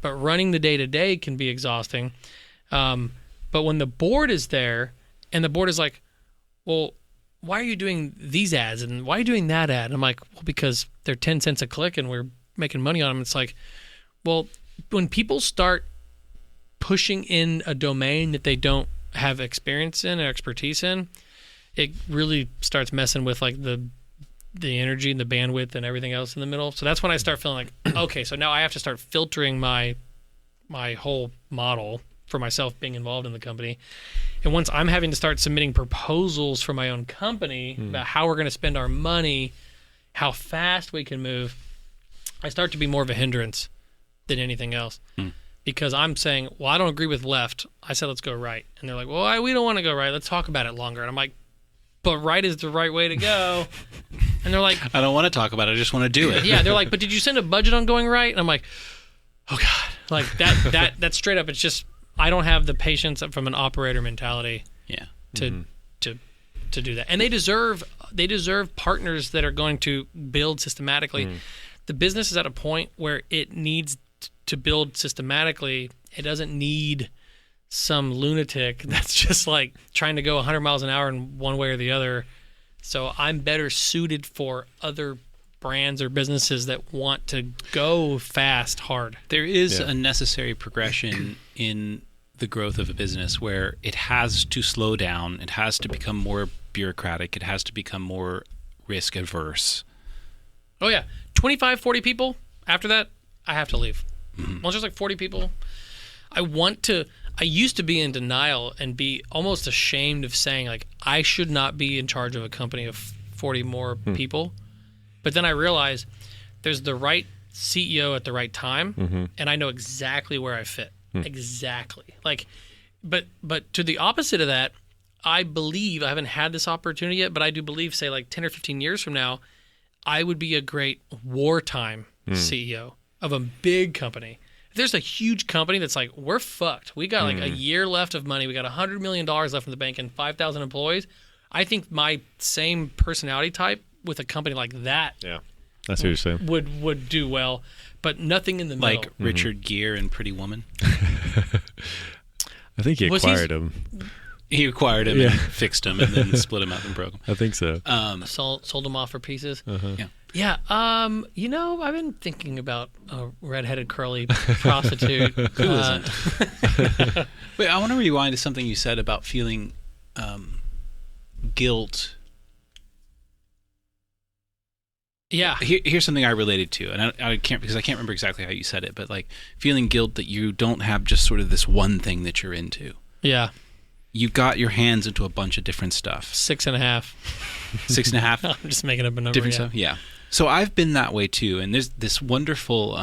D: but running the day-to-day can be exhausting. But when the board is there and the board is like, "Well, why are you doing these ads and why are you doing that ad?" And I'm like, "Well, because they're 10 cents a click and we're making money on them." It's like, well, when people start pushing in a domain that they don't have experience in or expertise in, it really starts messing with like the energy and the bandwidth and everything else in the middle. So that's when I start feeling like, okay, so now I have to start filtering my whole model for myself being involved in the company. And once I'm having to start submitting proposals for my own company about how we're going to spend our money, how fast we can move, I start to be more of a hindrance than anything else. Because I'm saying, well, I don't agree with left. I said, let's go right. And they're like, well, we don't want to go right. Let's talk about it longer. And I'm like, but right is the right way to go. And they're like,
C: I don't want to talk about it. I just want to do it.
D: Yeah, they're like, but did you send a budget on going right? And I'm like, oh God. Like that's straight up. It's just, I don't have the patience from an operator mentality to do that. And they deserve partners that are going to build systematically. The business is at a point where it needs to build systematically. It doesn't need some lunatic that's just like trying to go 100 miles an hour in one way or the other. So I'm better suited for other brands or businesses that want to go fast, hard.
C: There is a necessary progression in the growth of a business where it has to slow down. It has to become more bureaucratic. It has to become more risk averse.
D: Oh yeah. 25, 40 people. After that, I have to leave. Once there's like 40 people, I used to be in denial and be almost ashamed of saying like, I should not be in charge of a company of 40 more people. But then I realized there's the right CEO at the right time, and I know exactly where I fit. Exactly. Like, but to the opposite of that, I believe, I haven't had this opportunity yet, but I do believe, say like 10 or 15 years from now, I would be a great wartime CEO of a big company. If there's a huge company that's like, we're fucked. We got like a year left of money. We got $100 million left in the bank and 5,000 employees. I think my same personality type with a company like that,
B: that's what you're saying,
D: would do well, but nothing in the middle.
C: Like Richard Gere and Pretty Woman.
B: I think he acquired him.
C: He acquired him and fixed him and then split him up and broke him.
B: I think so.
D: Sold him off for pieces.
C: Yeah.
D: You know, I've been thinking about a redheaded curly prostitute.
C: Who isn't? Wait, I want to rewind to something you said about feeling guilt.
D: Yeah.
C: Here's something I related to, and I can't remember exactly how you said it, but like feeling guilt that you don't have just sort of this one thing that you're into.
D: Yeah.
C: You've got your hands into a bunch of different stuff.
D: 6.5.
C: 6.5?
D: I'm just making up a number.
C: Different stuff? Yeah. So I've been that way too. And there's this wonderful,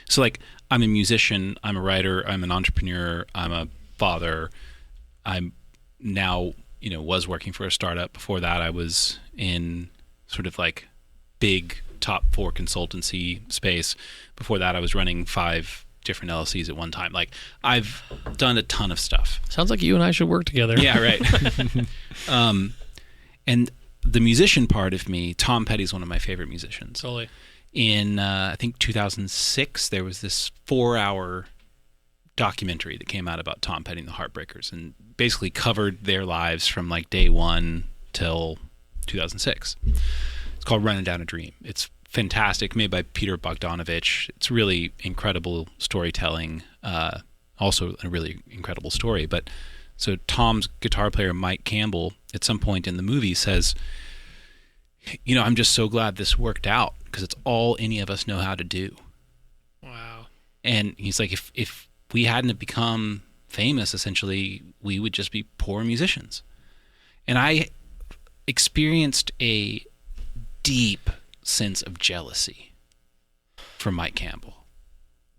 C: so like I'm a musician, I'm a writer, I'm an entrepreneur, I'm a father. I'm now, was working for a startup. Before that, I was in sort of like big top 4 consultancy space. Before that, I was running 5 different LLCs at one time. Like I've done a ton of stuff.
D: Sounds like you and I should work together.
C: Yeah, right. And the musician part of me, Tom Petty's one of my favorite musicians.
D: Totally.
C: In I think 2006, there was this 4-hour documentary that came out about Tom Petty and the Heartbreakers, and basically covered their lives from like day one till 2006. It's called Running Down a Dream. It's fantastic, made by Peter Bogdanovich. It's really incredible storytelling. Also a really incredible story. But so Tom's guitar player, Mike Campbell, at some point in the movie says, I'm just so glad this worked out because it's all any of us know how to do.
D: Wow.
C: And he's like, if we hadn't have become famous, essentially, we would just be poor musicians. And I experienced a deep sense of jealousy from Mike Campbell.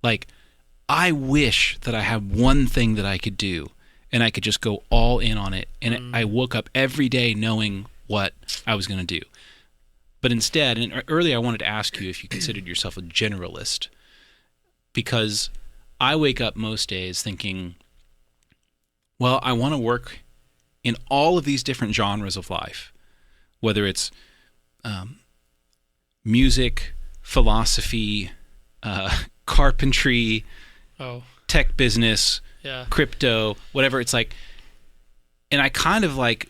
C: Like, I wish that I had one thing that I could do and I could just go all in on it. And I woke up every day knowing what I was going to do. But instead, and earlier I wanted to ask you if you considered yourself a generalist, because I wake up most days thinking, well, I want to work in all of these different genres of life, whether it's music, philosophy, carpentry, tech business, crypto, whatever. It's like, and I kind of like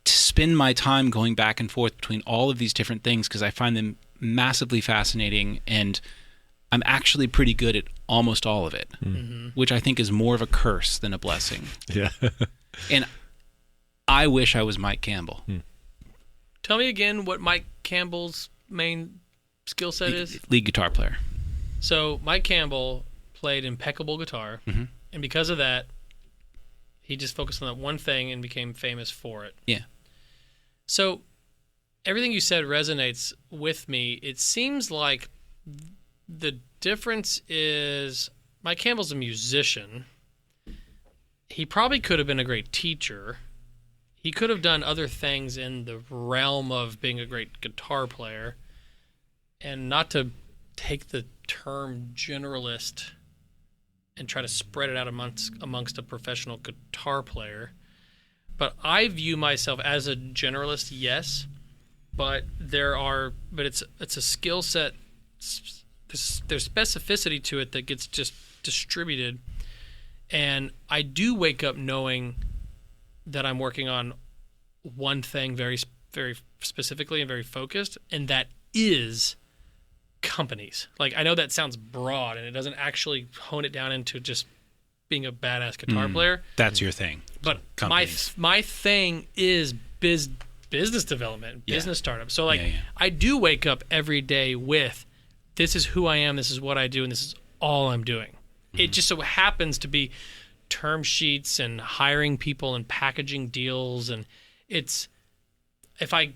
C: to spend my time going back and forth between all of these different things because I find them massively fascinating, and I'm actually pretty good at almost all of it, which I think is more of a curse than a blessing.
B: Yeah.
C: And I wish I was Mike Campbell.
D: Tell me again what Mike Campbell's main skill set is.
C: Lead guitar player.
D: So Mike Campbell played impeccable guitar, and because of that, he just focused on that one thing and became famous for it.
C: Yeah.
D: So everything you said resonates with me. It seems like the difference is Mike Campbell's a musician. He probably could have been a great teacher. He could have done other things in the realm of being a great guitar player. And not to take the term generalist and try to spread it out amongst a professional guitar player, but I view myself as a generalist, yes, but it's a skill set. There's specificity to it that gets just distributed, and I do wake up knowing that I'm working on one thing very, very specifically and very focused, and that is companies. Like, I know that sounds broad, and it doesn't actually hone it down into just being a badass guitar player.
C: That's your thing.
D: But my thing is business development, business startup. So I do wake up every day with, this is who I am, this is what I do, and this is all I'm doing. It just so happens to be term sheets and hiring people and packaging deals, and it's, if I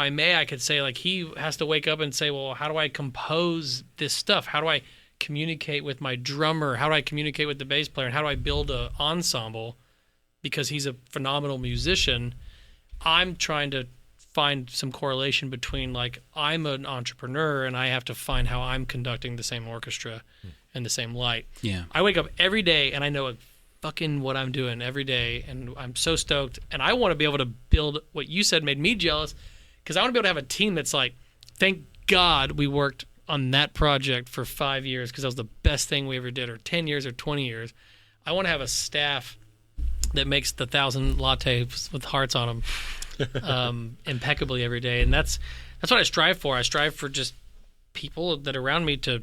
D: may, I could say, like, he has to wake up and say, well, how do I compose this stuff? How do I communicate with my drummer? How do I communicate with the bass player? And how do I build an ensemble? Because he's a phenomenal musician. I'm trying to find some correlation between, like, I'm an entrepreneur and I have to find how I'm conducting the same orchestra and the same light.
C: Yeah.
D: I wake up every day and I know fucking what I'm doing every day, and I'm so stoked. And I want to be able to build what you said made me jealous, because I want to be able to have a team that's like, thank God we worked on that project for 5 years because that was the best thing we ever did, or 10 years or 20 years. I want to have a staff that makes the 1,000 lattes with hearts on them impeccably every day. And that's what I strive for. I strive for just people that are around me to...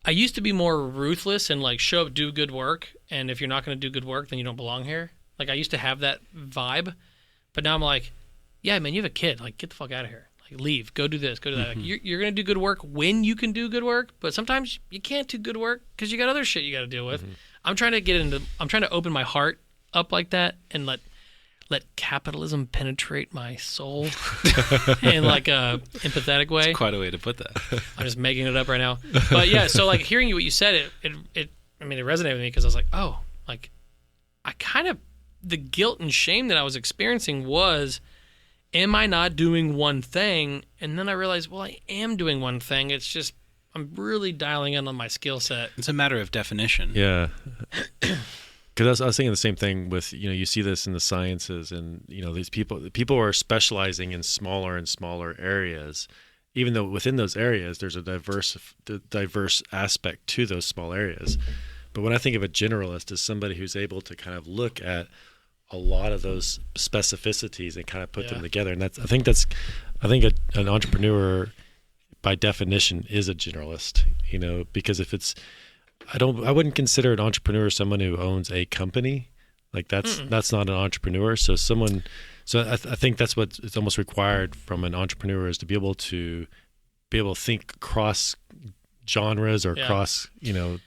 D: I used to be more ruthless and, like, show up, do good work, and if you're not going to do good work, then you don't belong here. Like, I used to have that vibe, but now I'm like, yeah, man, you have a kid. Like, get the fuck out of here. Like, leave. Go do this. Go do that. Like, you're going to do good work when you can do good work, but sometimes you can't do good work because you got other shit you got to deal with. I'm trying to open my heart up like that and let capitalism penetrate my soul in, like, a empathetic way.
C: That's quite a way to put that.
D: I'm just making it up right now. But yeah, so, like, hearing what you said, it resonated with me, because I was like, oh, like, I kind of, the guilt and shame that I was experiencing was, am I not doing one thing? And then I realized, well, I am doing one thing. It's just, I'm really dialing in on my skill set.
C: It's a matter of definition.
B: Yeah. Because I was thinking the same thing with, you see this in the sciences, and, these people are specializing in smaller and smaller areas, even though within those areas there's a diverse aspect to those small areas. But when I think of a generalist as somebody who's able to kind of look at a lot of those specificities and kind of put them together, and I think an entrepreneur by definition is a generalist, because if it's, I wouldn't consider an entrepreneur someone who owns a company. Like, that's not an entrepreneur. So I think that's what it's almost required from an entrepreneur, is to be able to think cross genres or cross, you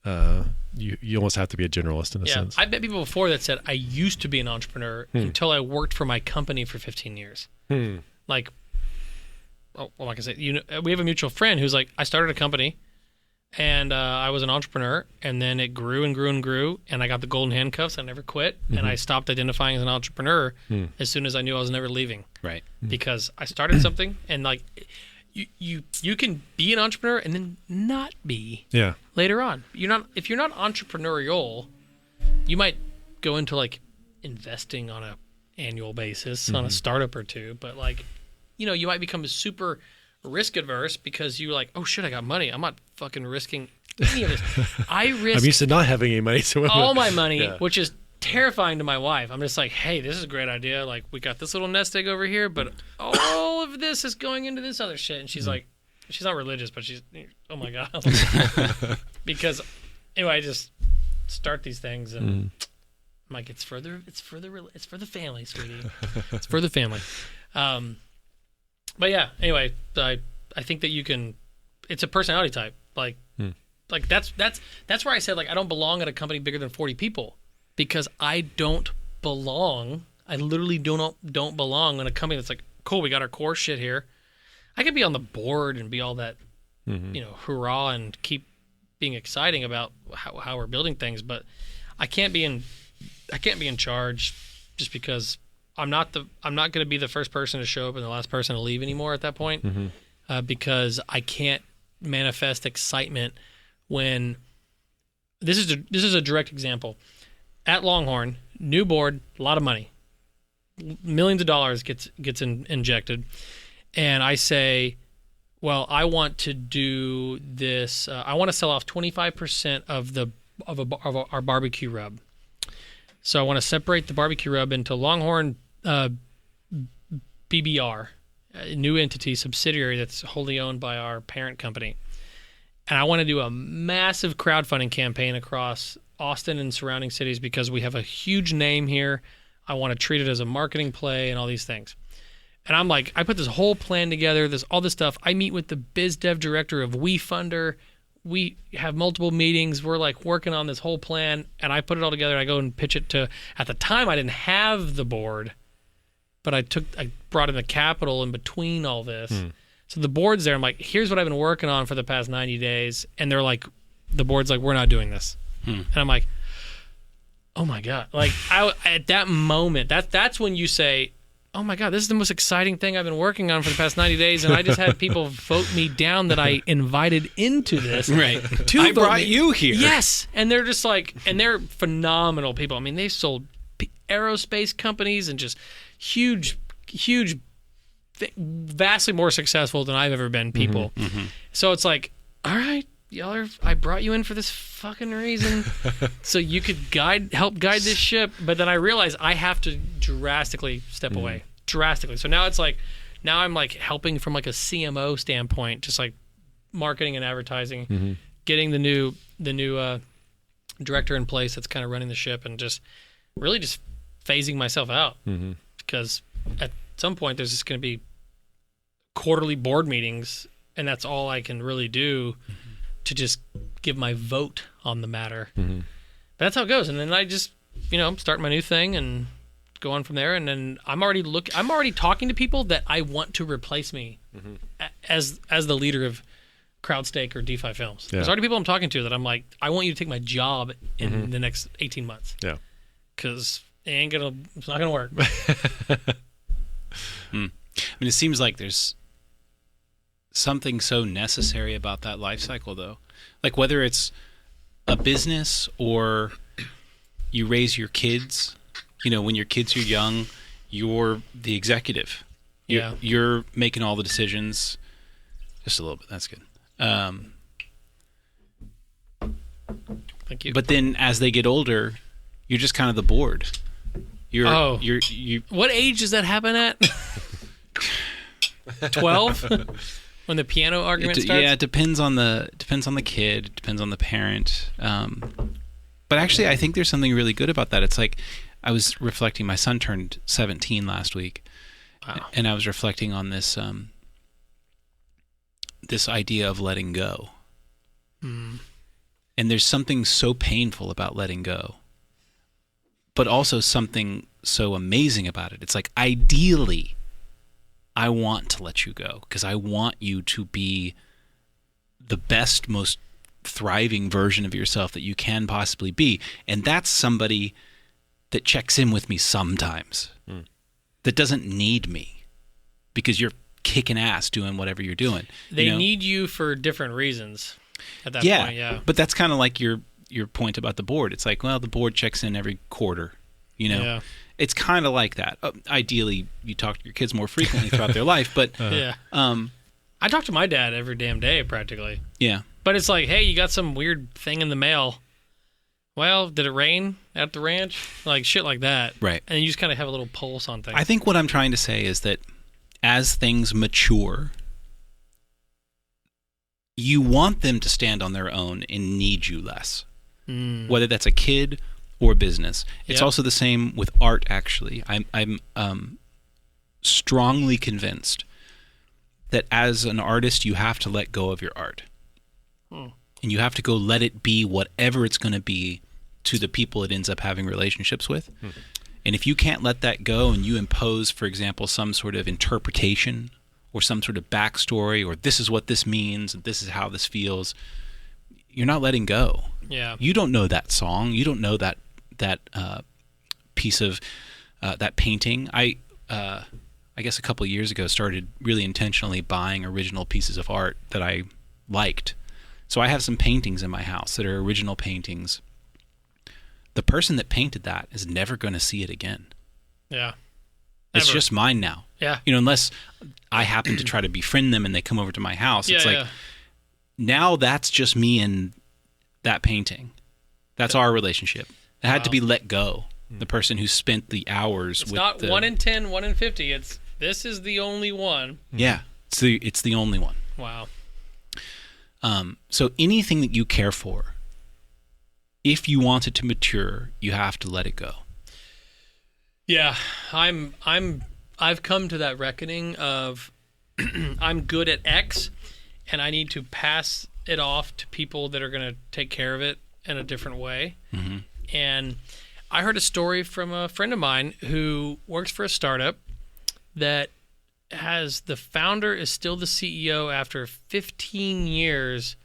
B: almost have to be a generalist in a sense.
D: I've met people before that said, I used to be an entrepreneur until I worked for my company for 15 years. Like, like I said, we have a mutual friend who's like, I started a company, and I was an entrepreneur, and then it grew and grew and grew, and I got the golden handcuffs. I never quit, and I stopped identifying as an entrepreneur as soon as I knew I was never leaving.
C: Right.
D: Because I started something, and like you can be an entrepreneur and then not be.
B: Yeah.
D: Later on, if you're not entrepreneurial, you might go into like investing on a annual basis on a startup or two, but like, you might become super risk adverse because you're like, oh shit, I got money. I'm not fucking risking any of this.
B: I'm used to not having any money. So
D: all my money, which is terrifying to my wife. I'm just like, hey, this is a great idea. Like, we got this little nest egg over here, but all of this is going into this other shit. And she's like, she's not religious, but she's, oh my God. Because anyway, I just start these things and I'm like, it's for the family, sweetie. It's for the family. But yeah, anyway, I think that you can, it's a personality type. Like that's where I said, like, I don't belong at a company bigger than 40 people because I don't belong. I literally don't belong in a company that's like, cool, we got our core shit here. I could be on the board and be all that, hurrah and keep being exciting about how we're building things, but I can't be in charge just because I'm not going to be the first person to show up and the last person to leave anymore at that point, because I can't manifest excitement when this is a direct example. At Longhorn, new board, a lot of money, millions of dollars gets injected, and I say, well, I want to do this. I want to sell off 25% of our barbecue rub. So I want to separate the barbecue rub into Longhorn BBR, a new entity, subsidiary that's wholly owned by our parent company. And I want to do a massive crowdfunding campaign across Austin and surrounding cities because we have a huge name here. I want to treat it as a marketing play and all these things. And I'm like, I put this whole plan together, all this stuff. I meet with the biz dev director of WeFunder. We have multiple meetings. We're like working on this whole plan, and I put it all together. And I go and pitch it to. At the time, I didn't have the board, but I brought in the capital in between all this. So the board's there. I'm like, here's what I've been working on for the past 90 days, and they're like, the board's like, we're not doing this, and I'm like, oh my God! Like at that moment, that's when you say, oh my God, this is the most exciting thing I've been working on for the past 90 days, and I just had people vote me down that I invited into this.
C: Right. I brought you here.
D: Yes. And they're just like, and they're phenomenal people. I mean, they sold aerospace companies and just huge, vastly more successful than I've ever been people. So it's like, all right, I brought you in for this fucking reason so you could help guide this ship. But then I realized I have to drastically step away. Drastically. So now I'm like helping from like a CMO standpoint, just like marketing and advertising, getting the new director in place that's kind of running the ship, and just really just phasing myself out because at some point there's just going to be quarterly board meetings, and that's all I can really do to just give my vote on the matter. But that's how it goes. And then I just, start my new thing and go on from there. And then I'm already talking to people that I want to replace me as the leader of CrowdStake or DeFi Films. There's already people I'm talking to that I'm like, I want you to take my job in the next 18 months. Yeah. Because it's not gonna work.
C: I mean, it seems like there's something so necessary about that life cycle, though. Like whether it's a business or you raise your kids, when your kids are young, you're the executive. You're making all the decisions. Just a little bit. That's good.
D: Thank you.
C: But then as they get older, you're just kind of the board. You're
D: What age does that happen at? 12? When the piano argument starts?
C: Yeah, it depends on the kid, it depends on the parent. But actually, I think there's something really good about that. It's like I was reflecting. My son turned 17 last week, and I was reflecting on this this idea of letting go. And there's something so painful about letting go, but also something so amazing about it. It's like ideally, I want to let you go because I want you to be the best, most thriving version of yourself that you can possibly be. And that's somebody that checks in with me sometimes, that doesn't need me because you're kicking ass doing whatever you're doing.
D: They need you for different reasons at that point, yeah.
C: But that's kind of like your point about the board. It's like, well, the board checks in every quarter,
D: Yeah.
C: It's kind of like that. Ideally, you talk to your kids more frequently throughout their life, but
D: Yeah. I talk to my dad every damn day, practically.
C: yeah.
D: But it's like, hey, you got some weird thing in the mail. Well, did it rain at the ranch? Like shit like that.
C: Right.
D: And you just kind of have a little pulse on things.
C: I think what I'm trying to say is that as things mature, you want them to stand on their own and need you less. Whether that's a kid or business. It's also the same with art, actually. I'm strongly convinced that as an artist, you have to let go of your art. And you have to go let it be whatever it's going to be to the people it ends up having relationships with. And if you can't let that go and you impose, for example, some sort of interpretation or some sort of backstory or this is what this means and this is how this feels, you're not letting go.
D: Yeah.
C: You don't know that song. You don't know that piece of that painting. I guess a couple of years ago started really intentionally buying original pieces of art that I liked. So I have some paintings in my house that are original paintings. The person that painted that is never going to see it again.
D: Yeah.
C: It's
D: Never.
C: just mine now.
D: Yeah.
C: Unless I happen to try to befriend them and they come over to my house. It's like, now that's just me and that painting. That's our relationship. It had to be let go. The person who spent the hours
D: It's
C: with
D: not
C: the...
D: 1 in 10, 1 in 50. It's this is the only one.
C: Yeah. It's the only one.
D: Wow.
C: So anything that you care for, if you want it to mature, you have to let it go.
D: Yeah, I've come to that reckoning of I'm good at X and I need to pass it off to people that are going to take care of it in a different way. And I heard a story from a friend of mine who works for a startup that has the founder is still the CEO after 15 years,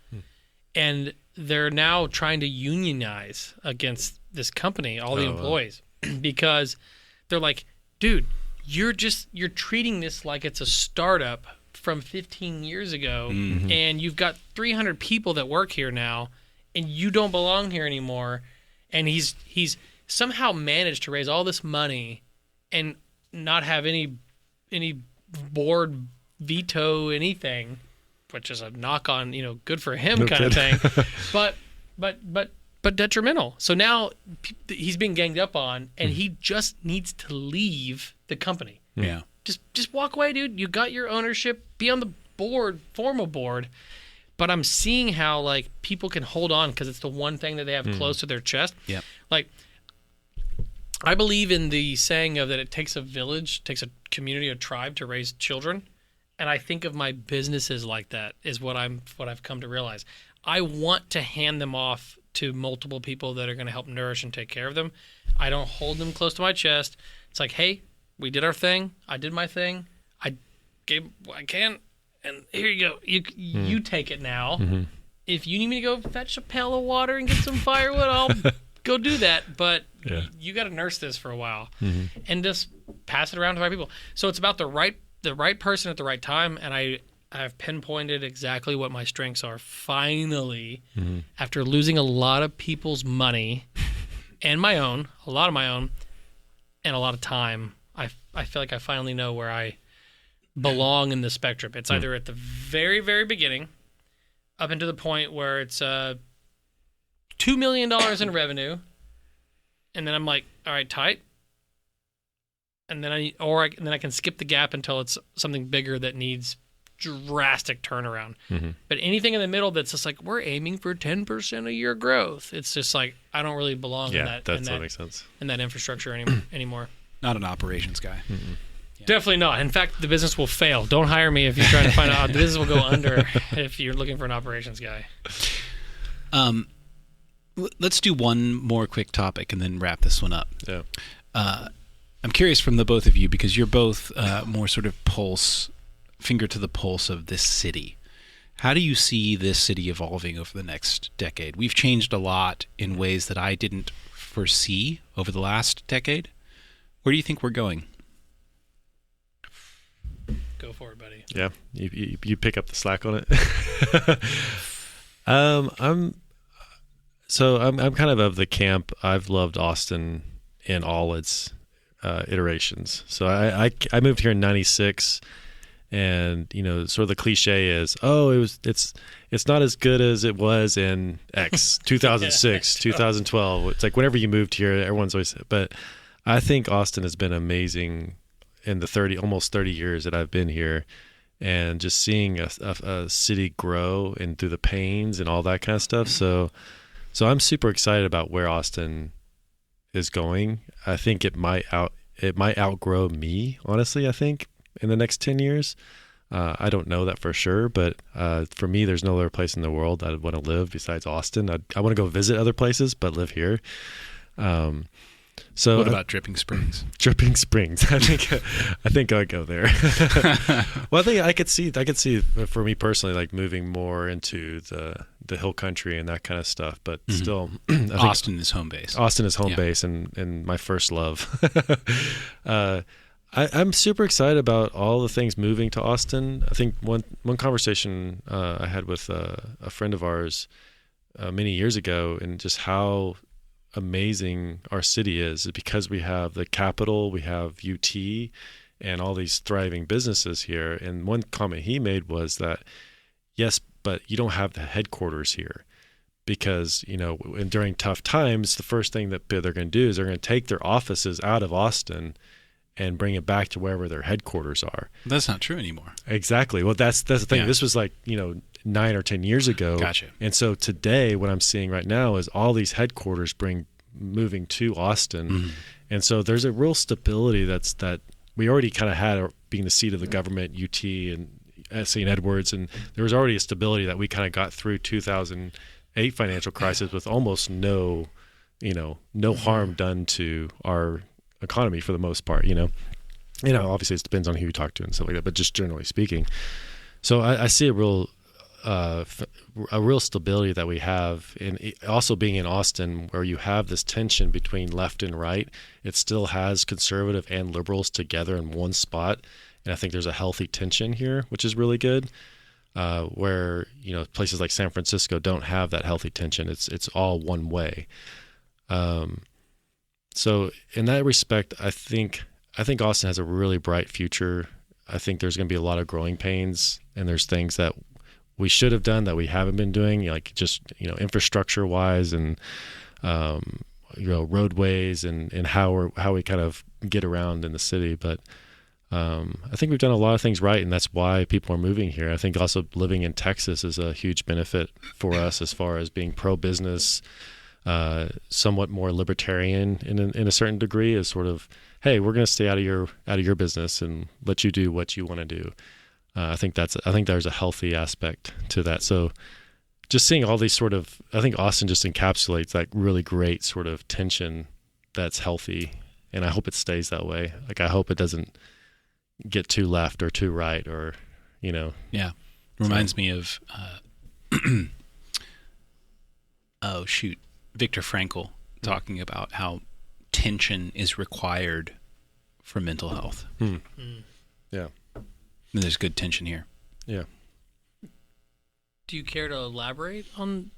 D: and they're now trying to unionize against this company, all the employees, because they're like, dude, you're treating this like it's a startup from 15 years ago, and you've got 300 people that work here now, and you don't belong here anymore. And he's somehow managed to raise all this money and not have any board veto anything, which is a knock on, good for him kind of thing, but detrimental. So now he's being ganged up on, and he just needs to leave the company.
C: Yeah.
D: Just walk away, dude. You got your ownership. Be on the board, form a board. But I'm seeing how like people can hold on because it's the one thing that they have close to their chest.
C: Yeah.
D: Like, I believe in the saying of that it takes a village, takes a community, a tribe to raise children. And I think of my businesses like that is what I've come to realize. I want to hand them off to multiple people that are going to help nourish and take care of them. I don't hold them close to my chest. It's like, hey, we did our thing. I did my thing. I gave what I can, and here you go. You take it now. If you need me to go fetch a pail of water and get some firewood, I'll go do that. But you got to nurse this for a while and just pass it around to the right people. So it's about the right person at the right time, and I've pinpointed exactly what my strengths are. Finally, after losing a lot of people's money and my own, a lot of my own, and a lot of time, I feel like I finally know where I belong in the spectrum. It's either at the very, very beginning, up into the point where it's $2 million in revenue, and then I'm like, all right, tight. And then I can skip the gap until it's something bigger that needs drastic turnaround. But anything in the middle that's just like, we're aiming for 10% a year growth. It's just like, I don't really belong in that.
B: That makes sense.
D: In that infrastructure anymore.
C: Not an operations guy.
D: Yeah. Definitely not. In fact, the business will fail. Don't hire me if you're trying to find out. The business will go under if you're looking for an operations guy.
C: Let's do one more quick topic and then wrap this one up.
B: Yeah.
C: I'm curious from the both of you, because you're both more sort of finger to the pulse of this city. How do you see this city evolving over the next decade? We've changed a lot in ways that I didn't foresee over the last decade. Where do you think we're going?
D: Go for it, buddy.
B: Yeah, you pick up the slack on it. I'm kind of the camp. I've loved Austin in all its iterations. So I moved here in '96, and sort of the cliche is, it's not as good as it was in X 2006, 2012. It's like whenever you moved here, everyone's always. But I think Austin has been amazing in the almost 30 years that I've been here, and just seeing a city grow and through the pains and all that kind of stuff. So I'm super excited about where Austin is going. I think it might outgrow me, honestly, I think, in the next 10 years. I don't know that for sure, but for me, there's no other place in the world I'd want to live besides Austin. I want to go visit other places, but live here. So
C: what about Dripping Springs?
B: Dripping Springs. I think I'd go there. Well, I think I could see for me personally, like moving more into the hill country and that kind of stuff. But still, I think
C: Austin is home base.
B: Austin is home base and my first love. I'm super excited about all the things moving to Austin. I think one conversation I had with a friend of ours many years ago, and just how amazing our city is because we have the capital, we have UT, and all these thriving businesses here. And one comment he made was that, yes, but you don't have the headquarters here, because and during tough times, the first thing that they're going to do is they're going to take their offices out of Austin and bring it back to wherever their headquarters are.
C: That's not true anymore.
B: Exactly. Well, that's the thing. Yeah. This was like 9 or 10 years ago.
C: Gotcha.
B: And so today, what I'm seeing right now is all these headquarters moving to Austin. Mm-hmm. And so there's a real stability that we already kind of had being the seat of the government, UT and St. Edwards. And there was already a stability that we kind of got through 2008 financial crisis with almost no harm done to our economy for the most part. Obviously it depends on who you talk to and stuff like that, but just generally speaking. So I see a real stability that we have, and also being in Austin, where you have this tension between left and right. It still has conservative and liberals together in one spot, and I think there's a healthy tension here, which is really good. Where places like San Francisco don't have that healthy tension. It's all one way. So in that respect, I think Austin has a really bright future. I think there's going to be a lot of growing pains, and there's things that we should have done that we haven't been doing, like just infrastructure wise and roadways and how we kind of get around in the city. But I think we've done a lot of things right, and that's why people are moving here. I think also living in Texas is a huge benefit for us as far as being pro-business, somewhat more libertarian in a certain degree, is sort of, hey, we're going to stay out of your business and let you do what you want to do. I think there's a healthy aspect to that. So just seeing all these sort of, I think Austin just encapsulates that really great sort of tension that's healthy, and I hope it stays that way. Like, I hope it doesn't get too left or too right, or
C: Yeah, reminds me of Viktor Frankl talking about how tension is required for mental health.
B: Yeah.
C: And there's good tension here.
B: Yeah.
D: Do you care to elaborate on?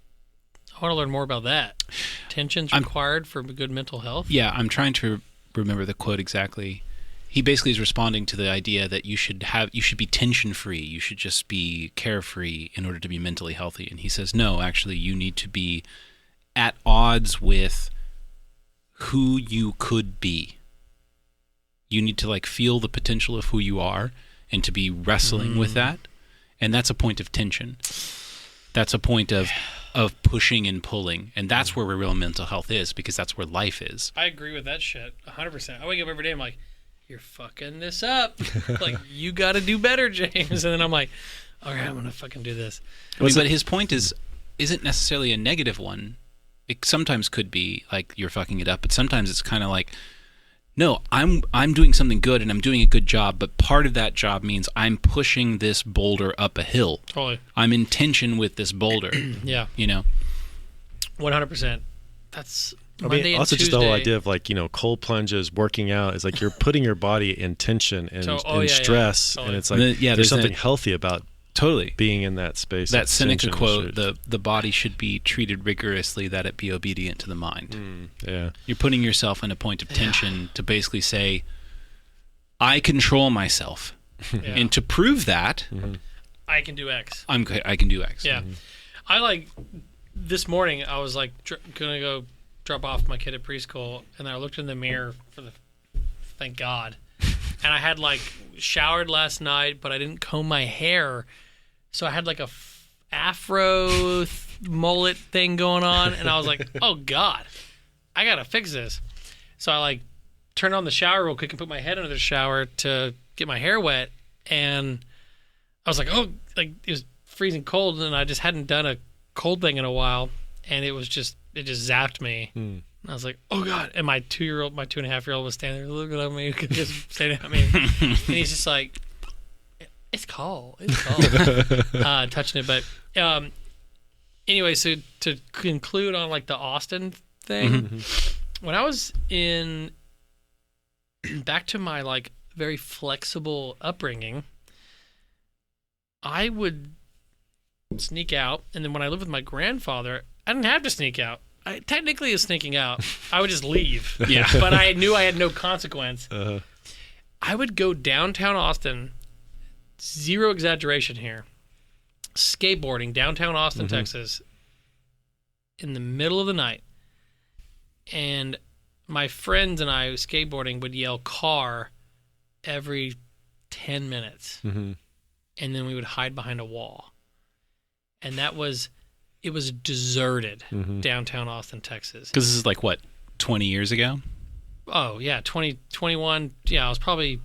D: I want to learn more about that. Tension's required for good mental health?
C: Yeah, I'm trying to remember the quote exactly. He basically is responding to the idea that you should be tension free. You should just be carefree in order to be mentally healthy. And he says, no, actually, you need to be at odds with who you could be. You need to feel the potential of who you are, and to be wrestling with that. And that's a point of tension. That's a point of pushing and pulling. And that's where real mental health is, because that's where life is.
D: I agree with that shit 100%. I wake up every day, I'm like, you're fucking this up. You got to do better, James. And then I'm like, all right, I'm going to fucking do this.
C: But his point isn't necessarily a negative one. It sometimes could be like you're fucking it up, but sometimes it's kind of like, no, I'm doing something good and I'm doing a good job, but part of that job means I'm pushing this boulder up a hill.
D: Totally.
C: I'm in tension with this boulder.
D: Yeah. 100%. That's Monday and
B: also
D: Tuesday.
B: just the whole idea of like, cold plunges, working out is like you're putting your body in tension and, stress.
D: Totally.
B: And it's like, there's something healthy about
C: totally
B: being in that space.
C: That Seneca quote, the body should be treated rigorously that it be obedient to the mind.
B: Yeah.
C: You're putting yourself in a point of tension to basically say, I control myself.
D: Yeah.
C: And to prove that,
D: I can do X.
C: I can do X.
D: Yeah. I this morning, I was like going to go drop off my kid at preschool, and I looked in the mirror thank God. And I had showered last night, but I didn't comb my hair. So I had a afro mullet thing going on, and I was like, oh God, I got to fix this. So I turned on the shower real quick and put my head under the shower to get my hair wet, and I was like, it was freezing cold, and I just hadn't done a cold thing in a while, and it just zapped me. I was like, oh God. And my 2.5-year-old was standing there looking at me, just staring at me. And he's just like, it's cold. Touching it. But anyway, so to conclude on the Austin thing, when I was back to my very flexible upbringing, I would sneak out. And then when I lived with my grandfather, I didn't have to sneak out. I technically is sneaking out. I would just leave.
C: Yeah.
D: But I knew I had no consequence. I would go downtown Austin, zero exaggeration here, skateboarding downtown Austin, Texas, in the middle of the night. And my friends and I skateboarding would yell car every 10 minutes. And then we would hide behind a wall. And it was deserted downtown Austin, Texas.
C: Because this is 20 years ago?
D: Oh, yeah, 2021. Yeah, I was probably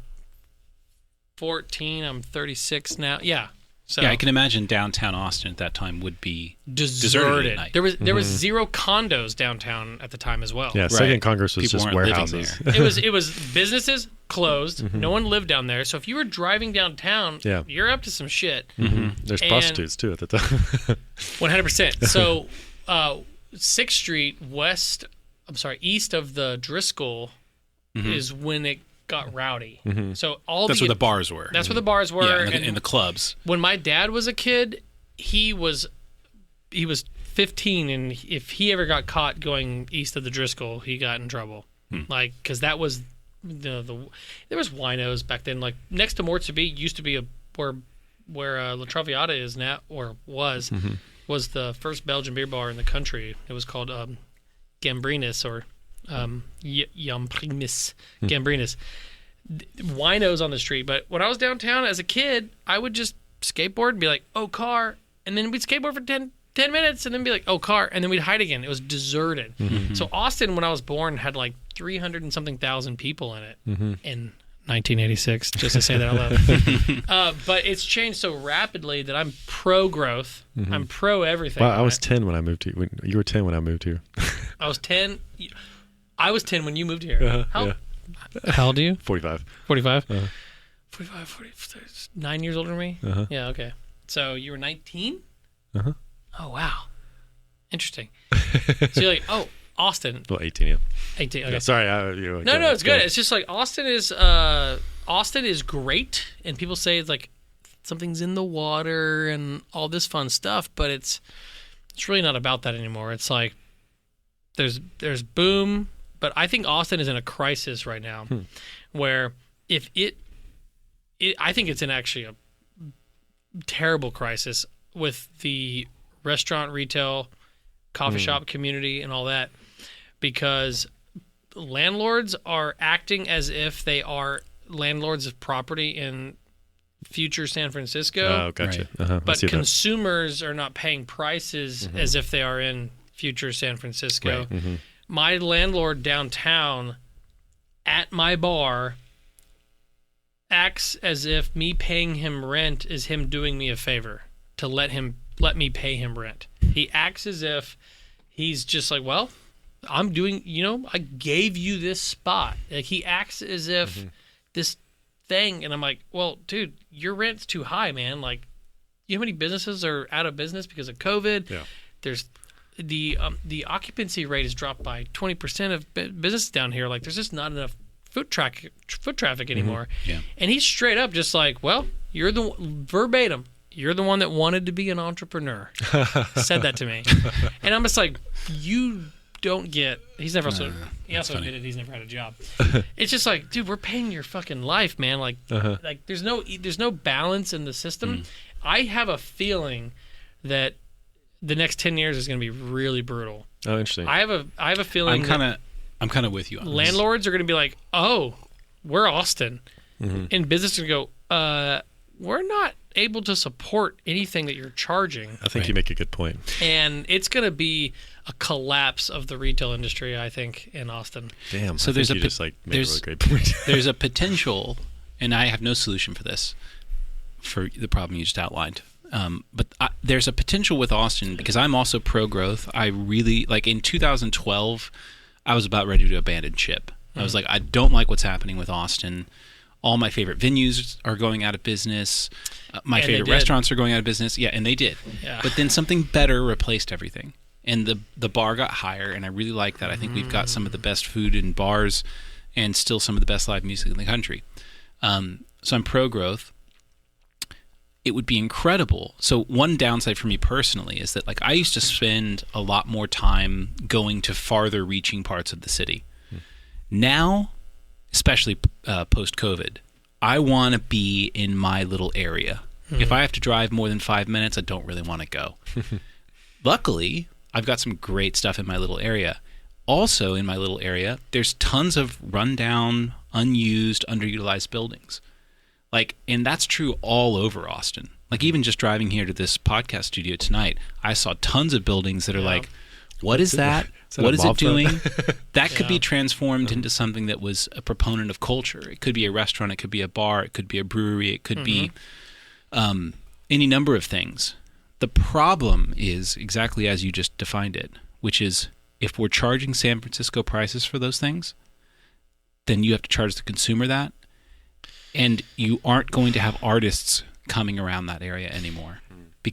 D: 14. I'm 36 now. Yeah. So
C: yeah, I can imagine downtown Austin at that time would be
D: deserted
C: at night.
D: There was zero condos downtown at the time as well.
B: Yeah,
C: Right.
B: Second Congress was
C: People
B: just
C: weren't living
B: warehouses.
D: It was businesses closed. No one lived down there. So if you were driving downtown, you're up to some shit.
B: There's prostitutes too at the time.
D: 100%. So 6th Street east of the Driscoll is when it got rowdy. So
C: That's where the bars were.
D: That's where the bars were.
C: Yeah, and the clubs.
D: When my dad was a kid, he was 15, and if he ever got caught going east of the Driscoll, he got in trouble. Because that was there was winos back then. Next to Morte Subite used to be where La Traviata is now, or was the first Belgian beer bar in the country. It was called Gambrinus or Jamprimis Gambrinus. Winos on the street. But when I was downtown as a kid, I would just skateboard and be like, oh, car. And then we'd skateboard for 10 minutes and then be like, oh, car. And then we'd hide again. It was deserted. So Austin, when I was born, had 300 and something thousand people in it in 1986, just to say that out loud. But it's changed so rapidly that I'm pro-growth. I'm pro-everything.
B: Wow, I was 10 when I moved here. You were 10 when I moved here.
D: I was 10. I was 10 when you moved here. How old are you?
B: 45.
D: 45? 45, 40, 9 years older than me? Yeah, okay. So you were 19? Oh, wow. Interesting. So you're like, oh, Austin.
B: Well, 18, yeah.
D: 18, okay.
B: Yeah, sorry.
D: No, it's good. It's just Austin is great, and people say it's something's in the water and all this fun stuff, but it's really not about that anymore. It's there's boom, but I think Austin is in a crisis right now where if I think it's in actually a terrible crisis with the restaurant, retail, coffee shop community and all that, because landlords are acting as if they are landlords of property in future San Francisco.
B: Oh, gotcha.
C: Right.
D: But consumers are not paying prices as if they are in future San Francisco.
C: Right.
D: My landlord downtown at my bar acts as if me paying him rent is him doing me a favor to let me pay him rent. He acts as if he's just well, I'm doing, I gave you this spot. Like, he acts as if this thing, and I'm like, well, dude, your rent's too high, man. Like, you know how many businesses are out of business because of COVID?
B: Yeah.
D: There's the occupancy rate has dropped by 20% of businesses down here. Like, there's just not enough foot traffic anymore.
C: Yeah.
D: And he's straight up just like, well, you're the verbatim. You're the one that wanted to be an entrepreneur. Said that to me. And I'm just like, you don't get. He also admitted he's never had a job. It's just like, dude, we're paying your fucking life, man. Like, there's no balance in the system. I have a feeling that the next 10 years is going to be really brutal.
B: Oh, interesting.
D: I have a feeling.
C: I'm kind of with you on this.
D: Landlords are going to be like, oh, we're Austin, and businesses are going to go, we're not able to support anything that you're charging.
B: I think you make a good point.
D: And it's going to be a collapse of the retail industry, I think, in Austin.
B: Damn.
C: So
B: there's just like made a really great point.
C: There's a potential, and I have no solution for this, for the problem you just outlined. But there's a potential with Austin because I'm also pro-growth. I really, like in 2012, I was about ready to abandon ship. I was like, I don't like what's happening with Austin. All my favorite venues are going out of business. My favorite restaurants are going out of business. Yeah, and they did. Yeah. But then something better replaced everything. And the bar got higher, and I really like that. I think we've got some of the best food in bars and still some of the best live music in the country. So I'm pro-growth. It would be incredible. So one downside for me personally is that, like, I used to spend a lot more time going to farther reaching parts of the city. Now, especially post-COVID, I want to be in my little area. If I have to drive more than 5 minutes, I don't really want to go. Luckily, I've got some great stuff in my little area. Also in my little area, there's tons of rundown, unused, underutilized buildings. Like, and that's true all over Austin. Like, even just driving here to this podcast studio tonight, I saw tons of buildings that are like, what is that? What is it doing? That could be transformed into something that was a proponent of culture. It could be a restaurant. It could be a bar. It could be a brewery. It could be any number of things. The problem is exactly as you just defined it, which is if we're charging San Francisco prices for those things, then you have to charge the consumer that. And you aren't going to have artists coming around that area anymore.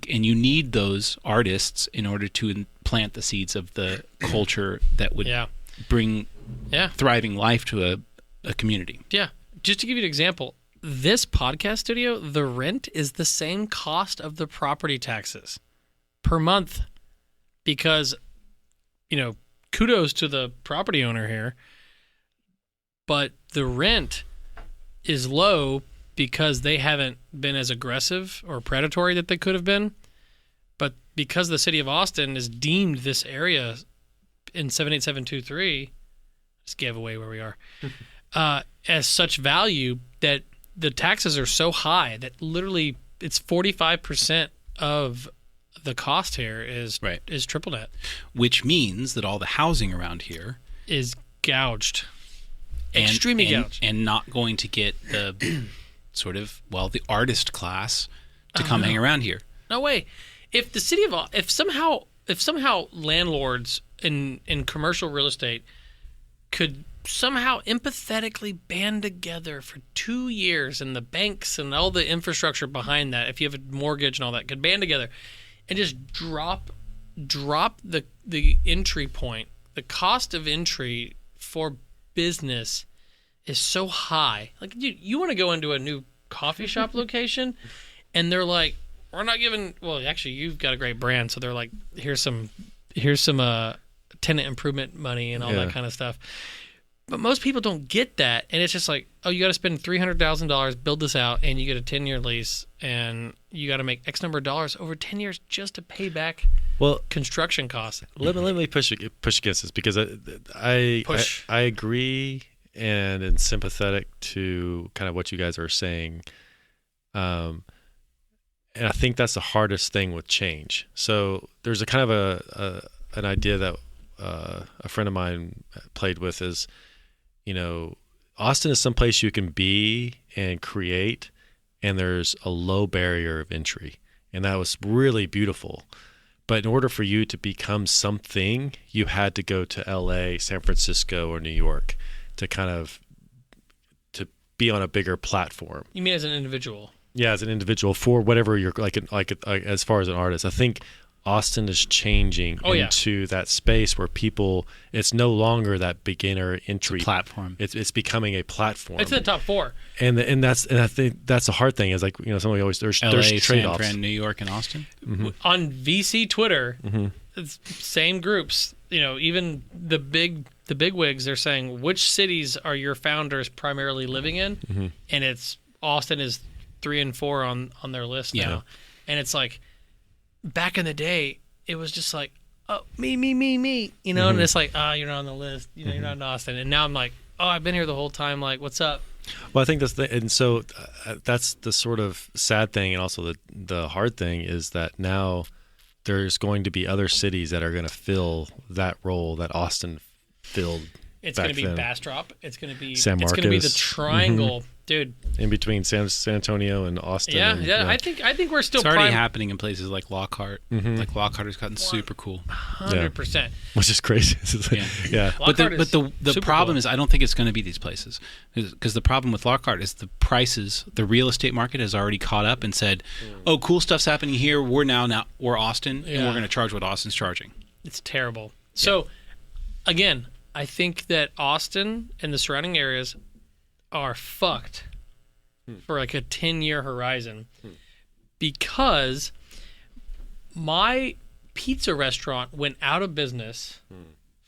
C: And you need those artists in order to plant the seeds of the culture that would bring thriving life to a community. Yeah.
D: Just to give you an example, this podcast studio, the rent is the same cost of the property taxes per month because, kudos to the property owner here, but the rent is low because they haven't been as aggressive or predatory that they could have been. But because the city of Austin has deemed this area in 78723, just gave away where we are, as such value that the taxes are so high that literally it's 45% of the cost here is triple net.
C: Which means that all the housing around here
D: is gouged. Extremely gouged.
C: And not going to get the sort of, the artist class to come hang around here.
D: No way. If the city of, if somehow landlords in commercial real estate could somehow empathetically band together for 2 years, and the banks and all the infrastructure behind that, if you have a mortgage and all that, could band together and just drop the entry point, the cost of entry for business is so high. Like, you want to go into a new coffee shop location, and they're like, we're not giving. Well, actually, you've got a great brand, so they're like, here's some tenant improvement money and all that kind of stuff. But most people don't get that, and it's just like, oh, you got to spend $300,000, build this out, and you get a 10-year lease, and you got to make X number of dollars over 10 years just to pay back construction costs.
B: Let me push against this because I agree and am sympathetic to kind of what you guys are saying, and I think that's the hardest thing with change. So there's a kind of an idea that a friend of mine played with is, Austin is someplace you can be and create, and there's a low barrier of entry, and that was really beautiful. But in order for you to become something, you had to go to LA, San Francisco, or New York to kind of to be on a bigger platform.
D: You mean as an individual?
B: Yeah, as an individual for whatever you're like as far as an artist. I think Austin is changing into that space where people, it's no longer that beginner entry
C: platform.
B: It's becoming a platform.
D: It's in the top 4.
B: And I think that's a hard thing. Is like, somebody always there's
C: LA,
B: trade-offs.
C: San Fran, New York, and Austin.
D: On VC Twitter, it's same groups. Even the big wigs, they're saying which cities are your founders primarily living in, and it's Austin is 3 and 4 on their list now, and it's like. Back in the day, it was just like, oh, me, and it's like, you're not on the list, you're not in Austin. And now I'm like, oh, I've been here the whole time, like, what's up?
B: Well, I think that's the sort of sad thing, and also the hard thing is that now there's going to be other cities that are going to fill that role that Austin filled.
D: It's going to be
B: then.
D: Bastrop. It's going to be
B: San Marcos.
D: It's going to be the triangle, dude.
B: In between San Antonio and Austin.
D: Yeah. I think we're still.
C: It's already happening in places like Lockhart. Like Lockhart has gotten super cool.
D: 100%.
B: Which is crazy. Yeah.
C: But the problem is, I don't think it's going to be these places, because the problem with Lockhart is the prices. The real estate market has already caught up and said, "Oh, cool stuff's happening here. We're Austin, and we're going to charge what Austin's charging."
D: It's terrible. So, again. I think that Austin and the surrounding areas are fucked for like a 10-year horizon because my pizza restaurant went out of business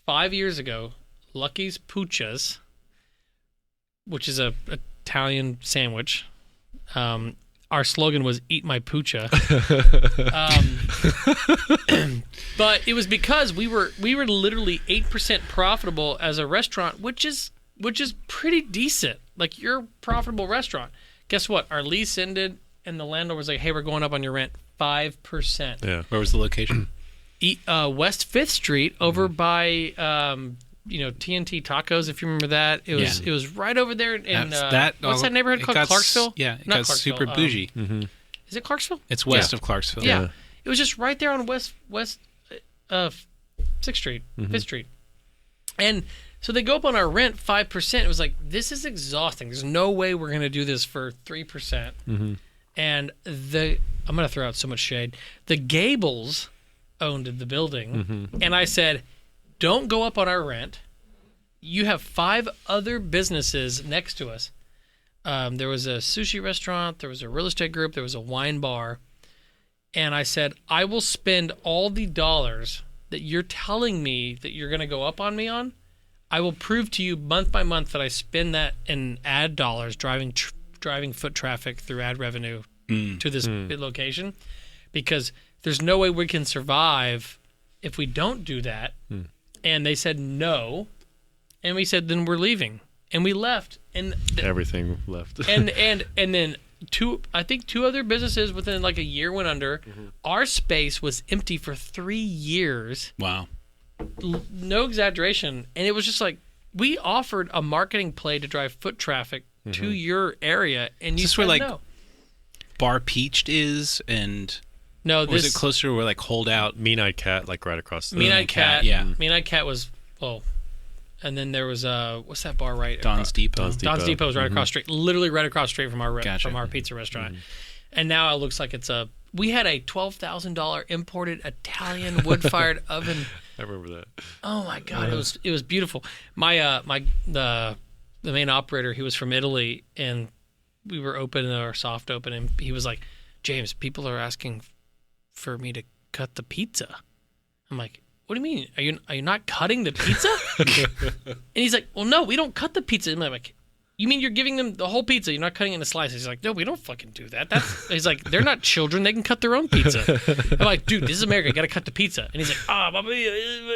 D: 5 years ago, Lucky's Puchas, which is a Italian sandwich. Our slogan was "Eat my pucha," but it was because we were literally 8% profitable as a restaurant, which is pretty decent. Like, you're a profitable restaurant. Guess what? Our lease ended, and the landlord was like, "Hey, we're going up on your rent 5%."
B: Yeah.
C: Where was the location?
D: West 5th Street, over by TNT Tacos, if you remember that. It was right over there in what's that neighborhood called? Clarksville?
C: Yeah, it got super bougie.
D: Is it Clarksville?
C: It's west of Clarksville.
D: Yeah. It was just right there on West 6th Street, 5th Street. And so they go up on our rent 5%. It was like, this is exhausting. There's no way we're going to do this for 3%. And I'm going to throw out so much shade. The Gables owned the building. And I said, don't go up on our rent. You have 5 other businesses next to us. There was a sushi restaurant. There was a real estate group. There was a wine bar. And I said, I will spend all the dollars that you're telling me that you're going to go up on me on. I will prove to you month by month that I spend that in ad dollars driving foot traffic through ad revenue to this location, because there's no way we can survive if we don't do that. And they said no, and we said, then we're leaving, and we left, and
B: everything left.
D: and then two other businesses within like a year went under. Our space was empty for 3 years.
C: Wow.
D: No exaggeration. And it was just like, we offered a marketing play to drive foot traffic to your area, and you said no.
C: Bar Peached is, and
D: no,
C: was it closer to where like Holdout?
B: Mean-Eyed Cat, like right across the
D: Mean-Eyed Cat.
C: Yeah.
D: Mean-Eyed Cat was, and then there was what's that bar right?
C: Don's Depot.
D: Don's Depot is right across the street, literally right across the street from our pizza restaurant. And now it looks like we had a $12,000 imported Italian wood-fired oven.
B: I remember that.
D: Oh my God, it was beautiful. The main operator, he was from Italy, and we were open or soft open, and he was like, "James, people are asking for me to cut the pizza." I'm like, "What do you mean? Are you not cutting the pizza?" And he's like, "Well, no, we don't cut the pizza." And I'm like, "You mean you're giving them the whole pizza? You're not cutting it into slices?" He's like, "No, we don't fucking do that." He's like, "They're not children. They can cut their own pizza." I'm like, "Dude, this is America. You got to cut the pizza." And he's like,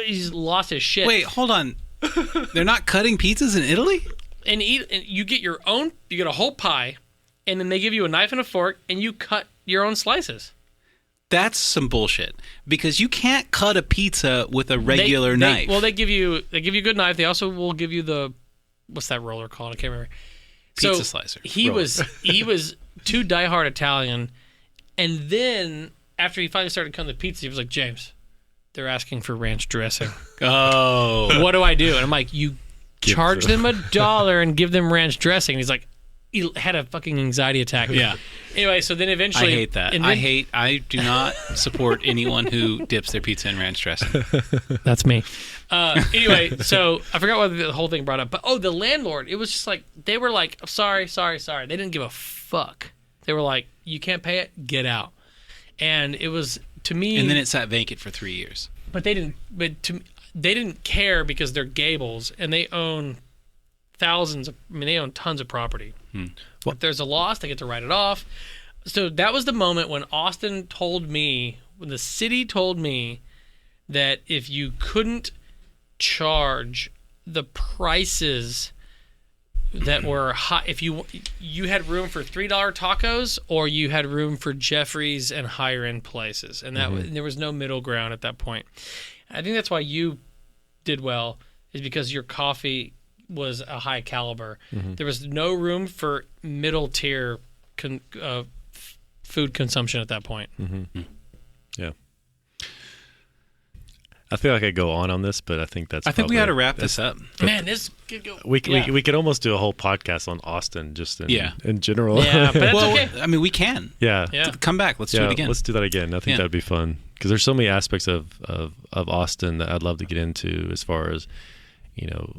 D: he's lost his shit.
C: Wait, hold on. They're not cutting pizzas in Italy?
D: And you get your own. You get a whole pie, and then they give you a knife and a fork, and you cut your own slices.
C: That's some bullshit, because you can't cut a pizza with a regular knife.
D: They give you a good knife. They also will give you the, what's that roller called? I can't remember.
C: Pizza slicer.
D: He was too diehard Italian, and then after he finally started cutting the pizza, he was like, "James, they're asking for ranch dressing.
C: Oh.
D: What do I do? And I'm like, you charge them $1 and give them ranch dressing. And he's like, he had a fucking anxiety attack.
C: Yeah.
D: Anyway, so then eventually...
C: I hate that. I do not support anyone who dips their pizza in ranch dressing.
D: That's me. Anyway, so I forgot what the whole thing brought up. But, the landlord, it was just like, they were like, sorry. They didn't give a fuck. They were like, you can't pay it, get out. And it was, to me...
C: And then it sat vacant for 3 years.
D: But they didn't... They didn't care because they're Gables, and they own they own tons of property. Well, if there's a loss, they get to write it off. So that was the moment when when the city told me that if you couldn't charge the prices that were high, if you had room for $3 tacos, or you had room for Jeffrey's and higher end places, and there was no middle ground at that point. I think that's why you did well, is because your coffee was a high caliber. There was no room for middle tier food consumption at that point.
B: Yeah. I feel like I go on this, but I think
C: I think we ought to wrap this up.
D: Man, this could go.
B: We could almost do a whole podcast on Austin, just in general.
D: Yeah, but that's okay.
C: I mean, we can.
B: Yeah.
C: Come back. Let's do it again.
B: Let's do that again. I think that'd be fun, because there's so many aspects of Austin that I'd love to get into, as far as,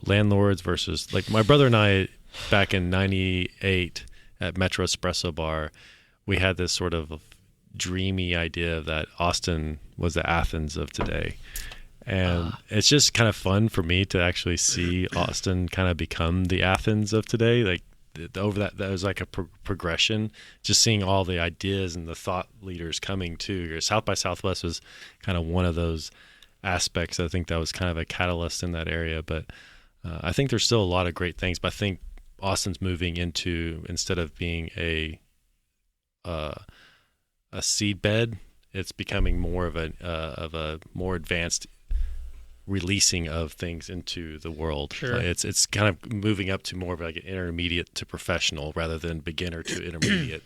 B: landlords versus, like, my brother and I back in '98 at Metro Espresso Bar, we had this sort of dreamy idea that Austin was the Athens of today. And it's just kind of fun for me to actually see Austin kind of become the Athens of today. Like, over that was like a progression, just seeing all the ideas and the thought leaders coming to. South by Southwest was kind of one of those aspects. I think that was kind of a catalyst in that area. But I think there's still a lot of great things. But I think Austin's moving into, instead of being a seed bed, it's becoming more of a more advanced releasing of things into the world.
D: Sure.
B: It's kind of moving up to more of like an intermediate to professional, rather than beginner to intermediate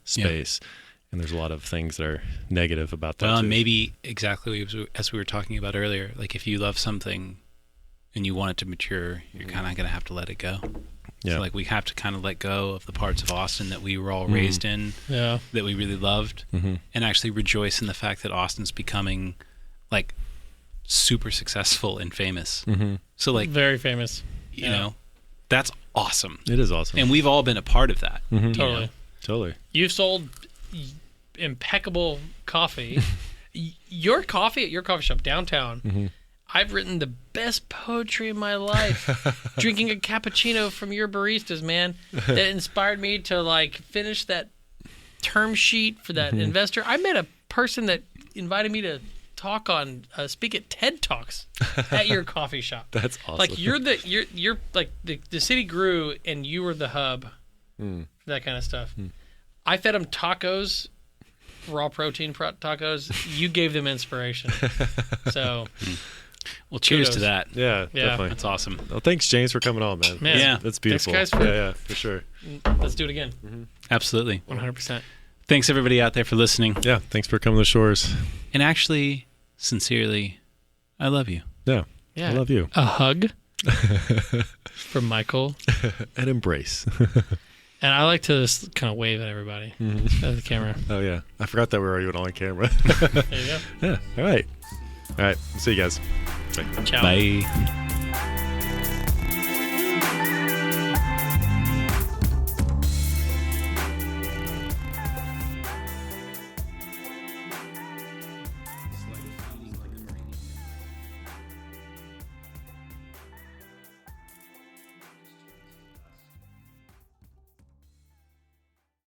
B: space. Yeah. And there's a lot of things that are negative about that.
C: Well,
B: too.
C: Maybe exactly as we were talking about earlier, like if you love something and you want it to mature, you're kind of going to have to let it go. Yeah. So like we have to kind of let go of the parts of Austin that we were all raised in, that we really loved, and actually rejoice in the fact that Austin's becoming like super successful and famous. So like
D: very famous.
C: You know, that's awesome.
B: It is awesome.
C: And we've all been a part of that.
B: Totally.
D: You've sold impeccable coffee. Your coffee at your coffee shop downtown. I've written the best poetry in my life, drinking a cappuccino from your baristas, man, that inspired me to like finish that term sheet for that investor. I met a person that invited me to speak at TED Talks at your coffee shop.
B: That's awesome.
D: Like you're like the city grew and you were the hub for that kind of stuff. I fed them tacos, raw protein tacos. You gave them inspiration. So.
C: Well, cheers to that.
B: Yeah, definitely.
C: That's awesome.
B: Well, thanks, James, for coming on, man.
C: Yeah,
B: that's beautiful.
D: Thanks,
B: guys, for sure.
D: Let's do it again.
C: Absolutely.
D: 100%.
C: Thanks, everybody out there, for listening.
B: Yeah, thanks for coming to the shores.
C: And actually, sincerely, I love you.
B: Yeah, I love you.
D: A hug from Michael.
B: An embrace.
D: And I like to just kind of wave at everybody at the camera.
B: Oh, yeah. I forgot that we were even on camera.
D: There you go.
B: Yeah, all right. See you guys. Bye.
D: Ciao.
C: Bye.